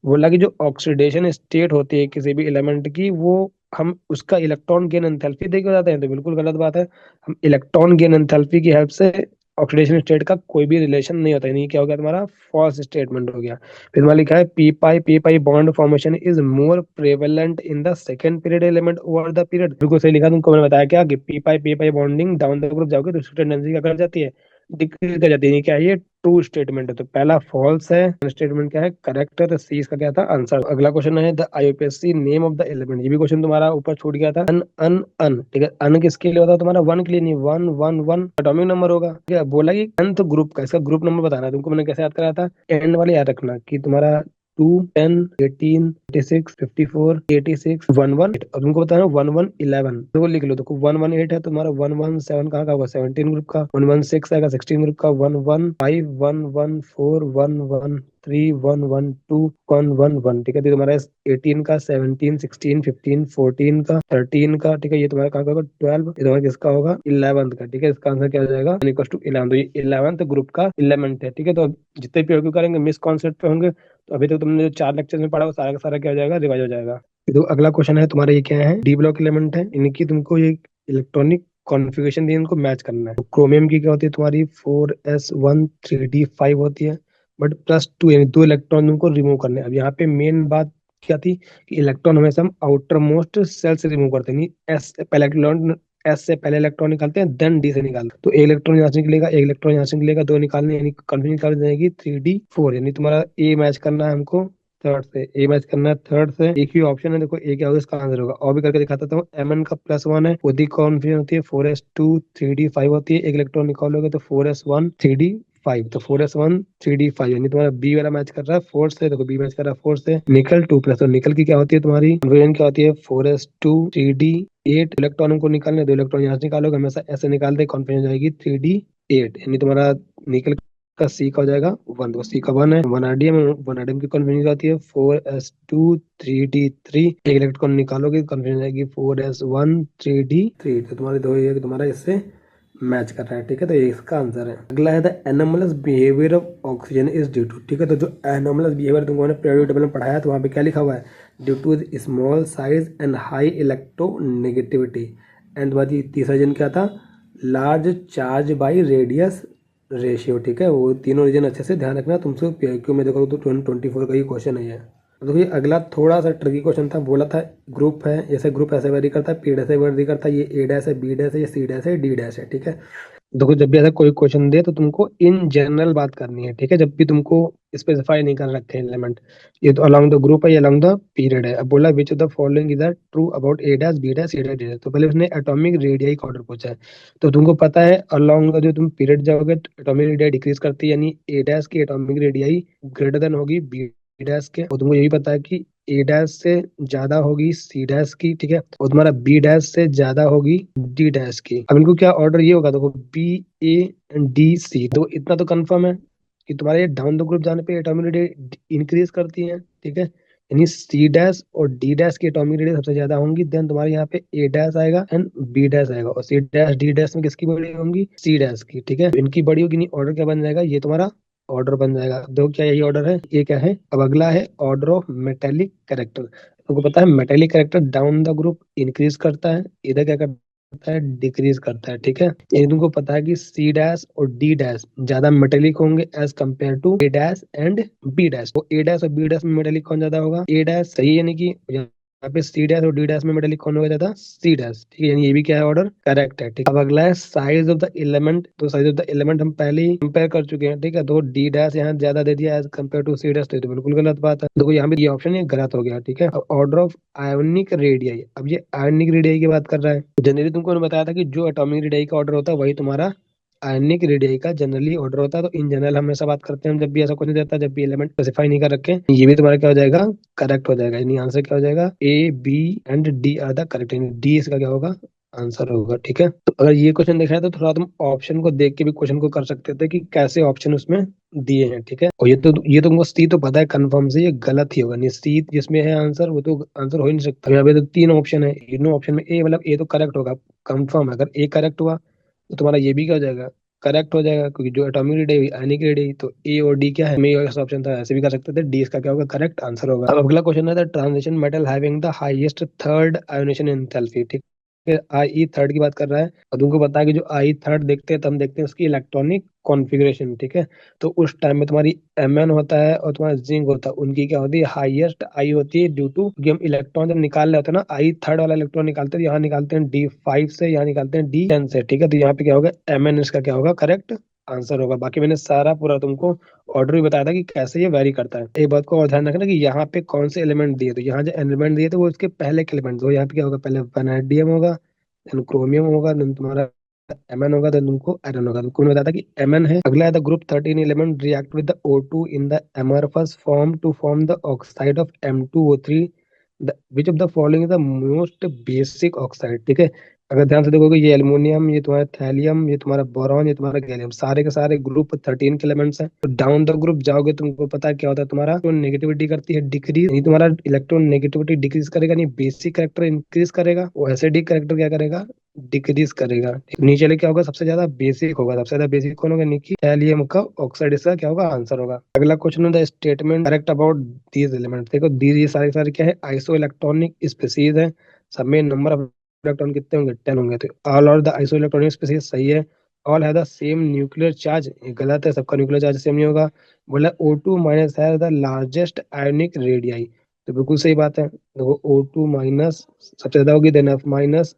बोला कि जो ऑक्सीडेशन स्टेट होती है किसी भी एलिमेंट की, वो हम उसका इलेक्ट्रॉन गेन एंथैल्पी देख के जाते हैं, तो बिल्कुल गलत बात है। हम इलेक्ट्रॉन गेन एंथैल्पी की हेल्प से ऑक्सीडेशन स्टेट का कोई भी रिलेशन नहीं होता है, नहीं क्या हो गया तुम्हारा, फॉल्स स्टेटमेंट हो गया। फिर तुम्हारा लिखा है P pi bond formation is more prevalent in the second period element over the period, बिल्कुल सही लिखा। तुमको मैंने बताया क्या कि P pi bonding down the group जाओगे तो उसकी टेंडेंसी क्या कर जाती है, डिक्रीज कर जाती है। क्या है ये, ट्रू स्टेटमेंट है, तो पहला फॉल्स है, स्टेटमेंट क्या है, करेक्ट है, तो सी इसका क्या था, आंसर। अगला क्वेश्चन है the IUPAC name of the element, ये भी क्वेश्चन तुम्हारा ऊपर छूट गया था। अन अन अन, ठीक है, अन किसके लिए होता है तुम्हारा, वन के लिए नहीं, 111 एटॉमिक नंबर होगा, ठीक है। बोला कि nth ग्रुप का, इसका ग्रुप नंबर बताना है तुमको। मैंने कैसे याद कराया था, एंड वाले याद रखना कि तुम्हारा 2, 10, 18, 86, 54, 86, 118, और तुमको बताना 1111, तो लिख लो। देखो 118 है तुम्हारा, 117 कहाँ का होगा, 17 ग्रुप का, 116 आएगा 16 ग्रुप का, 115, 114, 113, 112, 111, ठीक है। तो तुम्हारा 18 का, 17, 16, 15, 14 का, 13 का, ठीक है। ये तुम्हारा कहाँ का होगा, 12, ये तुम्हारा किसका होगा, 11th का, ठीक है। इसका आंसर क्या हो जाएगा, इक्वल टू 11, तो ये 11th ग्रुप का एलिमेंट है, ठीक है। तो जितने भी करेंगे मिस कॉन्सेप्ट पे होंगे, तो अभी तक तुमने जो 4 लेक्चर में पढ़ा वो सारा का सारा क्या हो जाएगा, रिवाइज हो जाएगा। तो अगला क्वेश्चन है तुम्हारा, ये क्या है, डी ब्लॉक एलिमेंट है, इनकी तुमको ये इलेक्ट्रॉनिक कॉन्फ़िगरेशन दी, इनको मैच करना है। तो क्रोमियम की क्या होती है तुम्हारी 4s1 3d5 होती है, बट +2 यानी 2 इलेक्ट्रॉन तुमको रिमूव करने हैं। अब यहाँ पे मेन बात क्या थी कि इलेक्ट्रॉन हमेशा हम आउटर मोस्ट सेल से रिमूव करते हैं, नहीं एस पहले इलेक्ट्रॉन, एस से पहले इलेक्ट्रॉन निकालते हैं देन डी से निकालते हैं। तो एक इलेक्ट्रॉन यहाँ से निकलेगा, एक इलेक्ट्रॉन यहाँ से निकलेगा, 2 निकालने यानी कंफ्यूजन निकाल जाएगी 3d4, यानी तुम्हारा ए मैच करना है हमको थर्ड से, ए मैच करना है थर्ड से। एक ही ऑप्शन है, देखो ए क्या होगा, इसका आंसर होगा। और भी करके दिखाता हूँ, एमएन का +1 है, वो दी कॉन्फ्यूजन होती है, 4s2 3d5 होती है, एक इलेक्ट्रॉन निकालोगे तो 4s1 3d5, तो 4s1 3d5 यानी तुम्हारा बी वाला मैच कर रहा है 4 से। देखो बी मैच कर रहा है 4 से, निकल 2+, तो निकल की क्या होती है तुम्हारी कॉन्फ्यूजन, क्या होती है 4s2 3d8, इलेक्ट्रॉन को निकालने, 2 इलेक्ट्रॉन यहाँ से निकालोगे, हमेशा ऐसे निकालते, कॉन्फ्यूजन जाएगी 3d8, यानी तुम्हारा निकल का सी का हो जाएगा 1, तो सी का 1 है। वनाडियम की कॉन्फिगरेशन आती है 4s2 3d3, एक इलेक्ट्रॉन निकालोगे कॉन्फिगरेशन आएगी 4s1 3d3, तो तुम्हारे दो ये तुम्हारा इससे मैच कर रहा है, ठीक है। तो ये इसका आंसर है। अगला है the anomalous behaviour of oxygen is due to, ठीक है। तो जो एनोमलस बिहेवियर तुमको मैंने पीरियोडिक टेबल में पढ़ाया, तो वहाँ पे क्या लिखा हुआ है, due to small size and high electronegativity, and बाकी तीसरा रीजन क्या था, large charge by radius ratio, ठीक है। वो तीनों रीजन अच्छे से ध्यान रखना, तुमसे पीआईक्यू में देखो तो 2024 का ही क्वेश्चन है ये। देखो ये अगला थोड़ा सा ट्रिकी क्वेश्चन था, बोला था ग्रुप है, जैसे ग्रुप ऐसे वेरी करता है, पी ऐसे वेरी करता है, ये ए डैश है, बी डैश है, ये सी डैश है, डी डैश है, ठीक है। देखो जब भी ऐसा कोई क्वेश्चन दे तो तुमको इन जनरल बात करनी है, ठीक है। जब भी तुमको स्पेसिफाई नहीं कर रखे एलिमेंट, ये तो अलोंग द ग्रुप है, ये अलोंग द पीरियड है। अब बोला which of the following is true about A dash B dash C dash D dash, तो पहले उसने एटॉमिक रेडियाई का ऑर्डर पूछा है। तो तुमको पता है अलोंग द जो तुम पीरियड जाओगे एटॉमिक रेडियाई डिक्रीज करती है, यानी ए डैश की एटॉमिक रेडियाई ग्रेटर देन होगी बी डैश के, और तुमको यही पता है कि ए डैश से ज्यादा होगी सी डैश की, ठीक है, और तुम्हारा बी डैश से ज्यादा होगी डी डैश की। अब इनको क्या ऑर्डर ये होगा, देखो बी ए डी सी, तो इतना तो कंफर्म है कि तुम्हारे डाउन द ग्रुप जाने पे एटॉमिक रेडियस इंक्रीज करती है, ठीक है। यानी सी डैश और डी डैश की एटॉमिक रेडियस सबसे ज्यादा होंगी, देन तुम्हारे यहाँ पे ए डैश आएगा एंड बी डैश आएगा, और सी डैश डी डैश में किसकी बड़ी होंगी, सी डैश की, ठीक है। इनकी बड़ी होगी नहीं, ऑर्डर क्या बन जाएगा, ये तुम्हारा ऑर्डर बन जाएगा। दो क्या यही ऑर्डर है, ये क्या है। अब अगला है ऑर्डर ऑफ मेटेलिक कैरेक्टर। तुमको पता है metallic character down the group increase करता है, इधर क्या करता है, डिक्रीज करता है। ठीक है, ये तुमको पता है कि सी डैश और डी डैश ज्यादा मेटेलिक होंगे as compare to A dash and B dash. तो ए डैश और बी डैश में मेटेलिक कौन ज्यादा होगा? A dash. सही है, यानी कि यहाँ पे सी डैश और डी डैश में मेटेलिक कौन होगा ज्यादा? C dash. ठीक है, यानी ये भी क्या है, ऑर्डर करेक्ट है। ठीक है, अब अगला है साइज ऑफ द एलिमेंट। तो साइज ऑफ द एलिमेंट हम पहले ही कंपेयर कर चुके हैं। ठीक है, तो डी डैश यहाँ ज्यादा दे दिया as compare to C dash, तो ये तो बिल्कुल गलत बात है। देखो यहाँ पे ये ऑप्शन ये गलत हो गया। ठीक है, अब ऑर्डर ऑफ आयोनिक रेडियाई, अब ये आयोनिक रेडियाई की बात कर रहा है। जनरली तुमको बताया था कि जो एटॉमिक रेडियाई का ऑर्डर होता है वही तुम्हारा आयनिक रेडियाई का जनरली ऑर्डर होता है। तो इन जनरल हम ऐसा बात करते हैं जब भी ऐसा क्वेश्चन देता है, जब भी एलिमेंट स्पेसिफाई नहीं कर रखे। ये भी तुम्हारा क्या हो जाएगा? करेक्ट हो जाएगा। यानी आंसर क्या हो जाएगा? A, B and D are the correct, यानी डी इसका क्या होगा? आंसर होगा। ठीक है, तो अगर ये क्वेश्चन देखा है तो थोड़ा तुम ऑप्शन को देख के भी क्वेश्चन को कर सकते थे कि कैसे ऑप्शन उसमें दिए हैं। ठीक है, और ये तुमको सी तो पता है कंफर्म से ये गलत ही होगा। नहीं, सी जिसमें है आंसर वो तो आंसर हो ही नहीं सकता। यहाँ पे तो तीन ऑप्शन है, तीनों ऑप्शन में ए, मतलब ए तो करेक्ट होगा, कंफर्म है। अगर ए करेक्ट हुआ तो तुम्हारा ये भी क्या हो जाएगा? करेक्ट हो जाएगा, क्योंकि जो एटॉमिक रेडियस आयनिक रेडियस, तो ए और डी क्या है, में ऐसा ऑप्शन था, ऐसे भी कर सकते थे। डी इसका क्या होगा? करेक्ट आंसर होगा। अब अगला क्वेश्चन है the transition metal having the highest third ionisation enthalpy. ठीक है, आई थर्ड की बात कर रहा है, और तुमको पता है कि जो आई थर्ड देखते हैं तो हम देखते हैं उसकी इलेक्ट्रॉनिक कॉन्फ़िगरेशन। ठीक है, तो उस टाइम में तुम्हारी Mn होता है और तुम्हारा जिंक होता है, उनकी क्या होती है? हाईएस्ट आई होती है, ड्यू टू कि हम इलेक्ट्रॉन जब निकाल रहे होते हैं ना, आई थर्ड वाला इलेक्ट्रॉन निकालते हैं, यहाँ निकालते हैं D5 से, यहाँ निकालते हैं D10 से। ठीक है, तो यहाँ पे क्या होगा? Mn इसका क्या होगा? करेक्ट आंसर होगा। बाकी मैंने सारा पूरा तुमको ऑर्डर भी बताया था कि कैसे ये वेरी करता है। एक बात को और ध्यान रखना कि यहाँ पे कौन से एलिमेंट दिए, तो यहाँ जो एलिमेंट दिए थे वो उसके पहले के एलिमेंट, तो यहाँ पे क्या होगा? पहले वैनेडियम होगा, देन क्रोमियम होगा, देन तुम्हारा Mn होगा, देन तुमको आयरन होगा। तुमको मैंने बताया था कि Mn है। अगला है the group 13 element react with the O2 in the amorphous form to form the oxide of M2O3, which of the following is the most basic oxide. ठीक है, अगर ध्यान से देखोगे ये एल्युमिनियम, ये तुम्हारा थैलियम, ये तुम्हारा बोरॉन, ये तुम्हारा गैलियम, सारे के सारे ग्रुप 13 के एलिमेंट्स हैं। तो डाउन द ग्रुप जाओगे तुमको पता है क्या होता है? तुम्हारा तो नेगेटिविटी करती है डिक्रीज, यानी तुम्हारा इलेक्ट्रॉन नेगेटिविटी डिक्रीज करेगा, नहीं बेसिक करेक्टर इंक्रीज करेगा, वो एसिडिक करेक्टर क्या करेगा? डिक्रीज करेगा। नीचे ले क्या होगा? सबसे ज्यादा बेसिक होगा। सबसे ज्यादा बेसिक कौन होगा? निकी थैलियम का ऑक्साइड, इसका क्या होगा? आंसर होगा। अगला क्वेश्चन है the statement correct about these element. देखो दीज ये सारे सारे क्या है? आइसो इलेक्ट्रॉनिक स्पीसीज है, सब में नंबर ऑफ इलेक्ट्रॉन कितने होंगे? 10 होंगे। तो all are the isoelectronic species सही है। All have the same nuclear charge, ये गलत है, सबका न्यूक्लियर चार्ज सेम नहीं होगा। बोला O2 माइनस है द लार्जेस्ट आयोनिक रेडियाई, तो बिल्कुल सही बात है। देखो O2 माइनस सबसे ज्यादा होगी, देन F माइनस,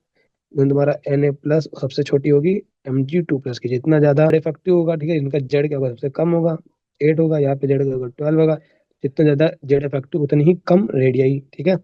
देन तुम्हारा Na प्लस, सबसे छोटी होगी Mg2 प्लस की। जितना ज्यादा इफेक्टिव होगा, ठीक है, इनका जेड क्या होगा? सबसे कम होगा, 8 होगा। यहाँ पे जेड होगा 12 होगा। जितना ज्यादा जेड इफेक्टिव उतनी ही कम रेडियाई। ठीक है,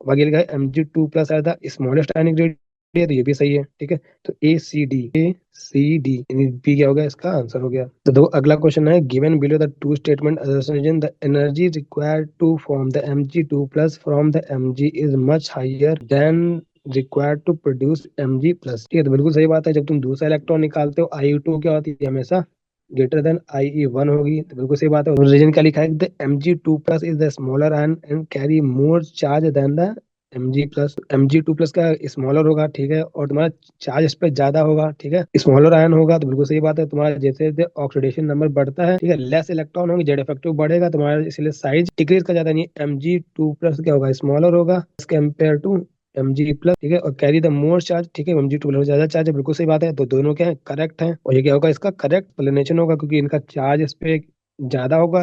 बाकी लिखा है Mg2 प्लस है द स्मॉलेस्ट आयनिक रेडिया, तो ये भी सही है। ठीक है, तो A C D यानी बी क्या होगा? इसका आंसर हो गया। तो देखो अगला क्वेश्चन है given below the two statement the energy required to form the Mg2 plus from the Mg is much higher than required to produce Mg plus. ठीक है, तो बिल्कुल सही बात है। जब तुम दूसरा इलेक्ट्रॉन निकालते हो IU2 क्या होती है? हमेशा ग्रेटर देन IE1 होगी, तो बिल्कुल सही बात है। रीजन क्या लिखा है? The Mg2 plus is the smaller ion and carry more charge than the Mg plus. Mg2 plus का स्मॉलर होगा, ठीक है, और तुम्हारा चार्ज इस पे ज्यादा होगा। ठीक है, स्मॉलर आयन होगा, तो बिल्कुल सही बात है। तुम्हारा जैसे जैसे ऑक्सीडेशन नंबर बढ़ता है, ठीक है, लेस इलेक्ट्रॉन होंगे, जेड इफेक्टिव बढ़ेगा तुम्हारा, इसलिए साइज डिक्रीज का ज्यादा नहीं। Mg2 प्लस क्या होगा? स्मॉलर होगा as compare to Mg plus. ठीक है, और कैरी द मोर चार्ज, ठीक है, Mg2 प्लस ज्यादा चार्ज है, बिल्कुल सही बात है। तो दोनों क्या है? करेक्ट है। और ये क्या होगा? इसका करेक्ट एक्सप्लेनेशन होगा, क्योंकि इनका चार्ज इस पे ज्यादा होगा,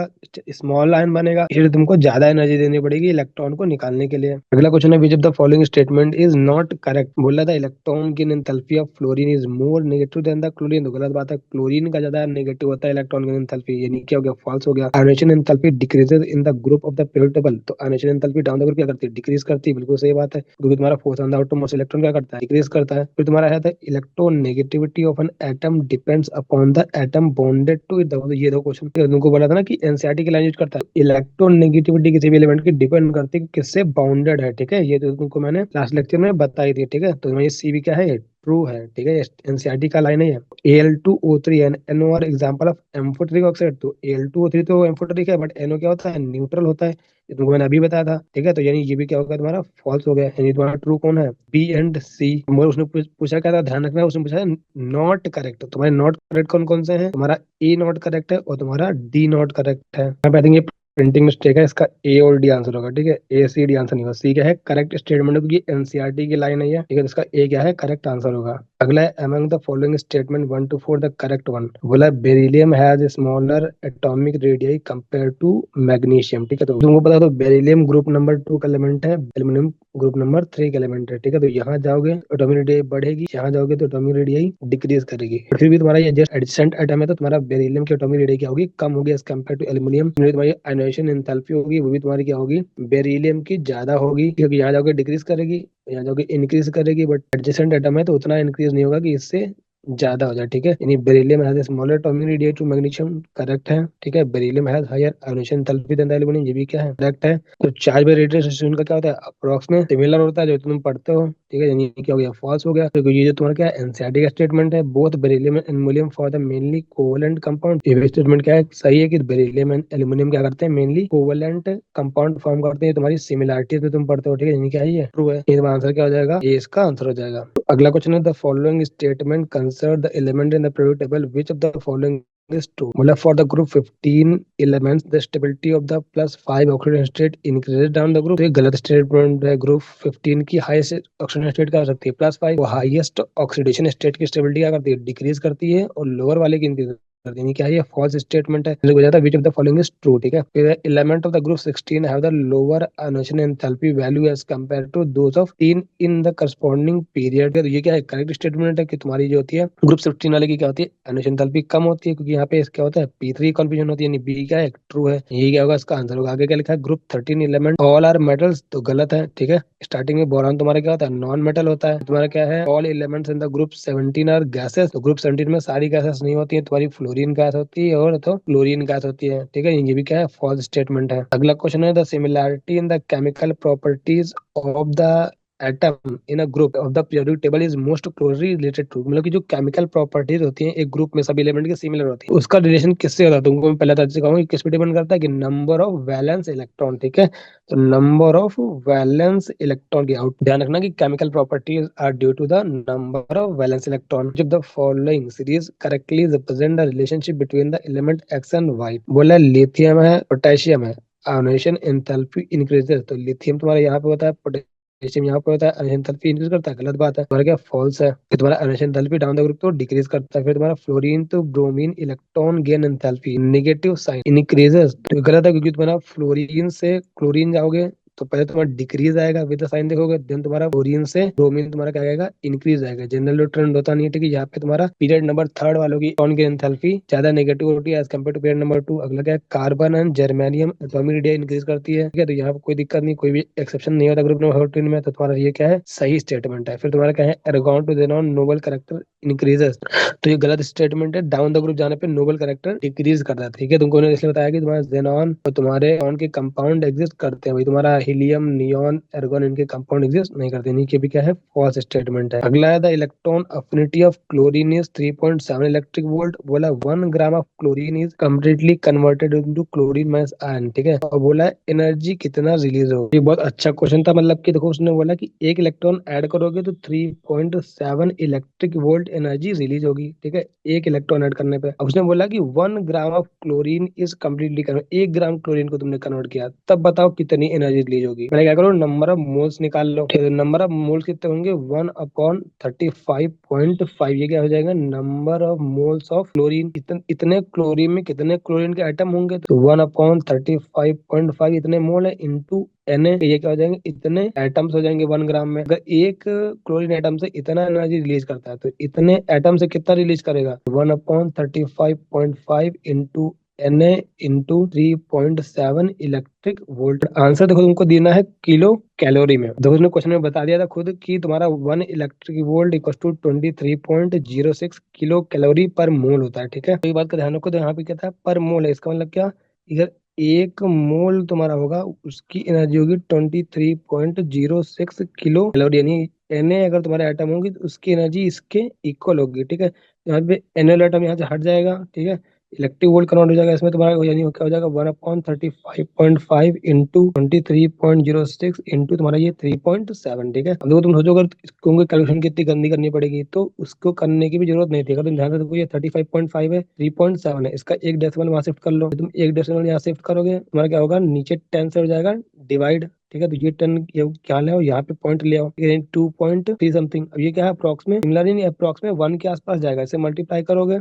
स्मॉल आयन बनेगा, इसलिए तुमको ज्यादा एनर्जी देनी पड़ेगी इलेक्ट्रॉन को निकालने के लिए। अगला क्वेश्चन है which of the following statement is not correct. बोला था इलेक्ट्रॉन की enthalpy of fluorine is more negative than the chlorine, तो गलत बात है। क्लोरीन का ज्यादा नेगेटिव होता है इलेक्ट्रॉन की एंथैल्पी, यानी क्या हो गया? फॉल्स हो गया। Ionisation enthalpy decreases in the group of the periodic table, तो ionisation enthalpy down the group क्या करती है? डिक्रीज करती है, बिल्कुल सही बात है, क्योंकि तुम्हारा force on the outermost electron क्या करता है? डिक्रीज करता है। फिर तुम्हारा है the electronegativity of an atom depends upon the atom bonded to it. ये दो क्वेश्चन तुमको बोला था ना कि एनसीईआरटी की लाइन यूज करता है, इलेक्ट्रॉन नेगेटिविटी किसी भी एलिमेंट की डिपेंड करती है कि किससे बाउंडेड है। ठीक है, ये तो तुमको मैंने लास्ट लेक्चर में बताई थी। ठीक है, तो ये सी भी क्या है? ट्रू है। ठीक है, एनसीईआरटी का लाइन है ये। Al2O3 and NO are example of amphoteric oxide, तो Al2O3 तो एम्फोटेरिक है, बट NO क्या होता है? न्यूट्रल होता है, ये तुमको मैंने अभी बताया था। ठीक है, तो यानी ये भी क्या होगा? तुम्हारा फॉल्स हो गया, यानी तुम्हारा ट्रू कौन है? बी एंड सी। उसने पूछा क्या था? ध्यान रखना, उसने पूछा नॉट करेक्ट, तो तुम्हारे नॉट करेक्ट कौन कौन से हैं? तुम्हारा ए नॉट करेक्ट है और तुम्हारा डी नॉट करेक्ट है। आई थिंक ये प्रिंटिंग मिस्टेक है, इसका ए और डी आंसर होगा। ठीक है, ए सी डी आंसर नहीं होगा। सी क्या है, करेक्ट स्टेटमेंट, क्योंकि एनसीईआरटी की लाइन है ये। ठीक है, तो इसका ए क्या है, करेक्ट आंसर होगा। अगला है among the following statement 1 to 4 the correct one. बोला beryllium has smaller atomic radius compare to magnesium. ठीक है, तो तुमको पता, तो बेरिलियम ग्रुप नंबर 2 का एलिमेंट है, एल्यूमिनियम ग्रुप नंबर 3 का एलिमेंट है। ठीक है, तो यहाँ जाओगे एटॉमिक रेडियस बढ़ेगी, यहाँ जाओगे तो एटॉमिक रेडियस डिक्रीज करेगी। फिर भी तुम्हारा ये जस्ट एडजेसेंट एटम है, तो तुम्हारा बेरिलियम की एटॉमिक रेडियस क्या होगी, कम होगी एज कम्पेयर टू एल्यूमिनियम। तुम्हारी आयोनाइजेशन एंथैल्पी होगी, वो भी तुम्हारी क्या होगी, बेरिलियम की ज्यादा होगी, क्योंकि यहाँ जाओगे डिक्रीज करेगी, यहाँ जाओगे इंक्रीज करेगी। बट एडजेसेंट एटम है तो उतना इंक्रीज नहीं होगा कि इससे ज्यादा हो जाए। ठीक है, यानी beryllium has smaller atomic radius to magnesium, correct है। ठीक है, beryllium has higher ionization enthalpy than aluminium, ये भी क्या है, करेक्ट है। तो चार्ज बाय रेडिएशन का क्या होता है, अप्रॉक्स में सिमिलर होता है, जो तुम पढ़ते हो। ठीक है, यानी क्या हो गया, फॉल्स हो गया। तो ये जो तुम्हारा क्या है, एनसीईआरटी का स्टेटमेंट है, both beryllium and aluminium for the mainly covalent compound. ये स्टेटमेंट क्या है, सही है कि बेरिलियम एंड एल्यूमिनियम क्या करते हैं, मेनली कोवलेंट कंपाउंड फॉर्म करते हैं। तुम्हारी सिमिलरिटी में तुम पढ़ते हो। ठीक है, यानी क्या है, ये ट्रू है। ये तुम्हारा आंसर क्या हो जाएगा, ये इसका आंसर हो जाएगा। तो अगला क्वेश्चन है, the following statement consider the element in the periodic table which of the following is true। मतलब for the group 15 elements the stability of the plus 5 oxidation state increases down the group। तो ये गलत स्टेटमेंट है। ग्रुप 15 की हाईएस्ट ऑक्सीडेशन स्टेट क्या हो सकती है, प्लस 5। वो हाईएस्ट ऑक्सीडेशन स्टेट की स्टेबिलिटी क्या करती है, डिक्रीज करती है, और लोअर वाले की इंक्रीज करती है। क्या है, ये फॉल्स स्टेटमेंट है। हो जाता है which of the following is true. ठीक है, फिर element of the group 16 have the lower ionization enthalpy value as compare to those of 3 in the corresponding period. तो ये क्या है, करेक्ट स्टेटमेंट है कि तुम्हारी जो होती है ग्रुप 16 वाले की क्या होती है, आयोनाइजेशन एंथैल्पी कम होती है, क्योंकि यहाँ पे क्या होता है, P3 कन्फ्यूजन होती है, यानी बी क्या है, ट्रू है। ये क्या होगा, इसका आंसर होगा। आगे क्या लिखा है, group 13 element all are metals, तो गलत है। ठीक है, स्टार्टिंग में बोरान तुम्हारा क्या होता है, नॉन मेटल होता है। तुम्हारा क्या है, all elements in the group 17 are gases. तो ग्रुप 17 में सारी गैसेस नहीं होती है, तुम्हारी फ्लोरीन गैस होती है और तो क्लोरीन गैस होती है। ठीक है, ये भी क्या है, फॉल्स स्टेटमेंट है। अगला क्वेश्चन है, the similarity in the chemical properties of the atom in a group of the periodic table is most closely related to. मतलब कि जो केमिकल प्रॉपर्टीज होती हैं एक ग्रुप में सभी एलिमेंट के सिमिलर होती है, उसका रिलेशन किससे होता है, तुमको मैं पहले बता चुका हूँ, किस पे डिपेंड करता है, कि नंबर ऑफ वैलेंस इलेक्ट्रॉन। ठीक है, तो नंबर ऑफ वैलेंस इलेक्ट्रॉन की आउट, ध्यान रखना कि chemical properties are due to the number of valence electron. जब the following series correctly represent the relationship between the element X and Y. बोला लिथियम है, पोटेशियम है, आयोनाइजेशन एंथैल्पी इंक्रीजेस। तो लिथियम तुम्हारा यहाँ पे होता है, पोटेशियम यहाँ पे होता है, आयोनाइजेशन एंथैल्पी इंक्रीज करता है, गलत बात है। तुम्हारा क्या, फॉल्स है। फिर तुम्हारा ionization enthalpy down the group तो डिक्रीज करता है। फिर तुम्हारा फ्लोरीन तो bromine electron gain enthalpy negative sign increases, तो गलत है, क्योंकि तुम्हारा फ्लोरीन से क्लोरीन जाओगे तो पहले तुम्हारा डिक्रीज आएगा विद साइन देखोगे, देन तुम्हारा फ्लोरीन से ब्रोमीन तुम्हारा क्या आएगा, इंक्रीज आएगा। जनरल ट्रेंड होता नहीं है। ठीक है, यहाँ पे तुम्हारा पीरियड नंबर 3 वालों की इलेक्ट्रॉन की एंथैल्पी ज्यादा नेगेटिव होती है as compare to period number 2। अगला क्या है, carbon and germanium atomic radius increase करती है। ठीक है, तो यहाँ पे कोई दिक्कत नहीं, कोई भी एक्सेप्शन नहीं होता ग्रुप नंबर 14 में। तो तुम्हारा ये क्या है, सही स्टेटमेंट है। फिर तुम्हारा क्या है, argon to xenon noble character increases, तो ये गलत स्टेटमेंट है। डाउन द ग्रुप जाने पे नोबल कैरेक्टर डिक्रीज करता है। ठीक है, तुमको इसलिए बताया कि तुम्हारा जेनॉन और तुम्हारे ऑन के कंपाउंड एग्जिस्ट करते हैं, वही तुम्हारा हीलियम, नियॉन, एर्गॉन इनके कंपाउंड एग्जिस्ट नहीं करते। इनके भी क्या है, फॉल्स स्टेटमेंट है। अगला है, the electron affinity of chlorine is 3.7 electric volt. बोला 1 gram of chlorine is completely converted into chlorine minus ion. ठीक है, और बोला एनर्जी कितना रिलीज हो। ये बहुत अच्छा क्वेश्चन था। मतलब कि देखो, उसने बोला कि एक इलेक्ट्रॉन ऐड करोगे तो 3.7 इलेक्ट्रिक वोल्ट एनर्जी रिलीज होगी। ठीक है, एक इलेक्ट्रॉन ऐड करने पे। अब उसने बोला कि 1 gram of chlorine is completely convert, 1 gram chlorine को तुमने कन्वर्ट किया, तब बताओ कितनी एनर्जी रिलीज होगी। मैंने क्या करो, नंबर ऑफ मोल्स निकाल लो। नंबर ऑफ मोल्स कितने होंगे, 1/35.5। ये क्या हो जाएगा, number of moles of chlorine. इतने क्लोरीन में कितने क्लोरीन के आइटम होंगे, तो 1/35.5 इतने मोल है इंटू Na। ये क्या हो जाएंगे, इतने एटम्स हो जाएंगे 1 ग्राम में। अगर एक क्लोरीन एटम से इतना एनर्जी रिलीज करता है, तो इतने एटम से कितना रिलीज करेगा, 1/35.5 into Na into 3.7 electric volt. Answer देखो तुमको देना है किलो कैलोरी में। देखो उसने क्वेश्चन में बता दिया था खुद कि तुम्हारा 1 electric volt equal to 23.06 kilocalorie per mole होता है। ठीक है, तो ये बात का ध्यान रखो। तो यहाँ पे क्या था, पर मोल है, इसका मतलब क्या, इधर 1 मोल तुम्हारा होगा, उसकी एनर्जी होगी 23.06 किलो कैलोरी। यानी Na अगर तुम्हारे एटम होगी तो उसकी एनर्जी इसके इक्वल होगी। ठीक है, यहाँ पे एनएल एटम यहाँ से हट जाएगा। ठीक है, इलेक्ट्रिक वोल्ट कन्वर्ट हो जाएगा इसमें तुम्हारा, यानी क्या हो जाएगा 1/35.5 इंटू 23.06 इंटू तुम्हारा ये 3.7। ठीक है, अब देखो तुम सोचो अगर इसको कैलकुलेशन कितनी गंदी करनी पड़ेगी, तो उसको करने की भी जरूरत नहीं थी। अगर तुम ध्यान से देखो, ये 35.5 है, 3.7 है, इसका एक डेसिमल वहां शिफ्ट कर लो। तुम एक डेसिमल यहाँ शिफ्ट करोगे, तुम्हारा क्या होगा, नीचे 10 से हो जाएगा डिवाइड। ठीक है, तो ये 10 क्या ले आओ, यहाँ पे पॉइंट ले आओ, 2.3 समथिंग। अब ये क्या है, अप्रॉक्स में सिमिलर ही नहीं, अप्रॉक्स में 1 के आसपास जाएगा। इसे मल्टीप्लाई करोगे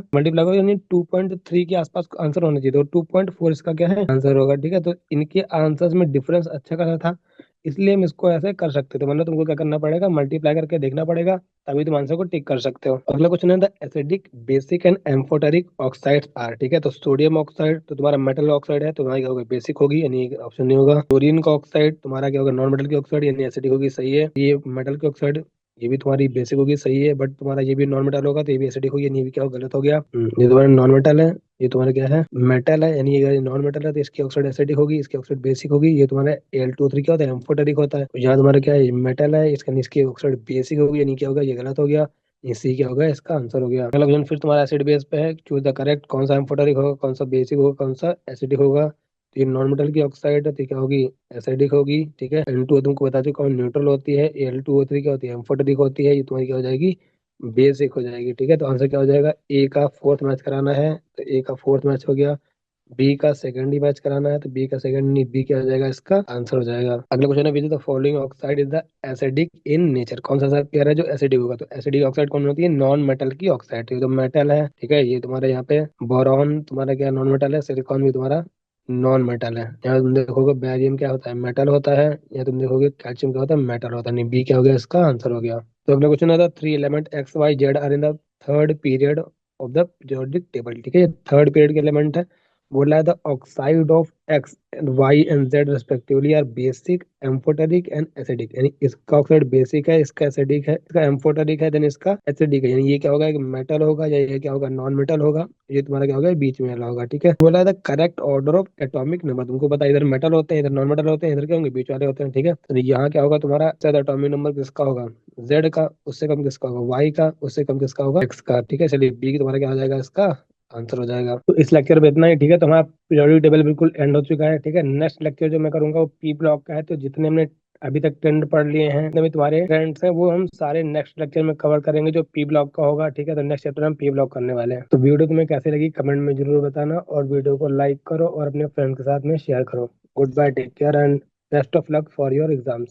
यानी 2.3 के आसपास आंसर होना चाहिए, तो 2.4 इसका क्या है, आंसर होगा। ठीक है, तो इनके आंसर्स में डिफरेंस अच्छा खासा था, इसलिए हम इसको ऐसे कर सकते थे। मतलब तुमको क्या करना पड़ेगा, मल्टीप्लाई करके देखना पड़ेगा, तभी तुम आंसर को टिक कर सकते हो। अगला क्वेश्चन है the acidic basic and amphoteric oxides are. ठीक है, तो सोडियम ऑक्साइड तो तुम्हारा मेटल ऑक्साइड है, तो तुम्हारा क्या होगा, बेसिक होगी, यानी ऑप्शन नहीं होगा। क्लोरीन का ऑक्साइड तुम्हारा क्या होगा, नॉन मेटल की ऑक्साइड, यानी एसिडिक होगी, सही है। ये मेटल की ऑक्साइड, ये भी तुम्हारी बेसिक होगी, सही है, बट तुम्हारा ये भी नॉन मेटल होगा, तो ये भी एसिडिक होगी, यानी ये भी क्या होगा, गलत हो गया। ये तुम्हारा नॉन मेटल है, ये तुम्हारा क्या है, मेटल है, यानी ये नॉन मेटल है, तो इसकी ऑक्साइड एसिडिक होगी, इसकी ऑक्साइड बेसिक होगी। ये तुम्हारा Al2O3 क्या होता है, एम्फोटेरिक होता है। यहाँ तुम्हारा क्या है, मेटल है, इसका इसकी ऑक्साइड बेसिक होगी, यानी क्या होगा, ये गलत हो गया, ये सी क्या होगा, इसका आंसर हो गया। अगला क्वेश्चन फिर तुम्हारा एसिड बेस पे है, चूज द करेक्ट, कौन सा एम्फोटेरिक होगा, कौन सा बेसिक होगा, कौन सा एसिडिक होगा। तो ये नॉन मेटल की ऑक्साइड है, तो क्या होगी, एसिडिक होगी। ठीक है, N2 तुमको बता चुका हूँ न्यूट्रल होती है, Al2O3 क्या होती है, एम्फोटेरिक होती है, ये तुम्हारी क्या हो जाएगी, बेसिक हो जाएगी। ठीक है, तो आंसर क्या हो जाएगा, ए का फोर्थ मैच कराना है, तो ए का फोर्थ मैच हो गया। बी का सेकंड ही मैच कराना है, तो बी का सेकंड नहीं, बी क्या हो जाएगा, इसका आंसर हो जाएगा। अगला क्वेश्चन है, which the following oxide is the acidic in nature. कौन सा ऐसा पेयर है जो एसिडिक होगा, तो एसिडिक ऑक्साइड कौन होती है, नॉन मेटल की ऑक्साइड। तो मेटल है, ठीक है, ये तुम्हारे यहाँ पे बोरॉन तुम्हारा क्या नॉन मेटल है, सिलिकॉन भी तुम्हारा नॉन मेटल है। यहाँ तुम देखोगे बैरियम क्या होता है, मेटल होता है। या तुम देखोगे कैल्शियम क्या होता है, मेटल होता है। नहीं, बी क्या हो गया, इसका आंसर हो गया। तो अगला क्वेश्चन आता है, 3 element X Y Z are in the third period of the periodic table. ठीक है, ये थर्ड पीरियड के एलिमेंट है। बोला है the oxide of X and Y and Z respectively are basic, amphoteric and acidic. यानी इसका ऑक्साइड बेसिक है, इसका एसिडिक है, इसका एम्फोटेरिक है, देन इसका एसिडिक है। यानी ये क्या होगा, एक मेटल होगा, या ये क्या होगा, नॉन मेटल होगा। ये तुम्हारा क्या होगा, बीच में वाला होगा। ठीक है, बोला है the correct order of atomic number. तुमको पता है इधर मेटल होते हैं, इधर नॉन मेटल होते हैं, इधर क्या होंगे, बीच वाले होते हैं। ठीक है, तो यहाँ क्या होगा, तुम्हारा एटॉमिक नंबर किसका होगा, जेड का, उससे कम किसका होगा, वाई का, उससे कम किसका होगा, एक्स का। ठीक है, चलिए बी तुम्हारा क्या हो जाएगा, इसका आंसर हो जाएगा। तो इस लेक्चर में इतना ही। ठीक है, तो हमारा पीरियोडिक टेबल बिल्कुल एंड हो चुका है। ठीक है, नेक्स्ट लेक्चर जो मैं करूंगा वो पी ब्लॉक का है। तो जितने हमने अभी तक ट्रेंड पढ़ लिए हैं, जितने भी तुम्हारे ट्रेंड्स हैं, वो हम सारे नेक्स्ट लेक्चर में कवर करेंगे जो पी ब्लॉक का होगा। ठीक है, तो नेक्स्ट चैप्टर हम पी ब्लॉक करने वाले हैं। तो वीडियो तुम्हें कैसे लगी कमेंट में जरूर बताना, और वीडियो को लाइक करो और अपने फ्रेंड के साथ में शेयर करो। Good bye, take care and best of luck for your exams.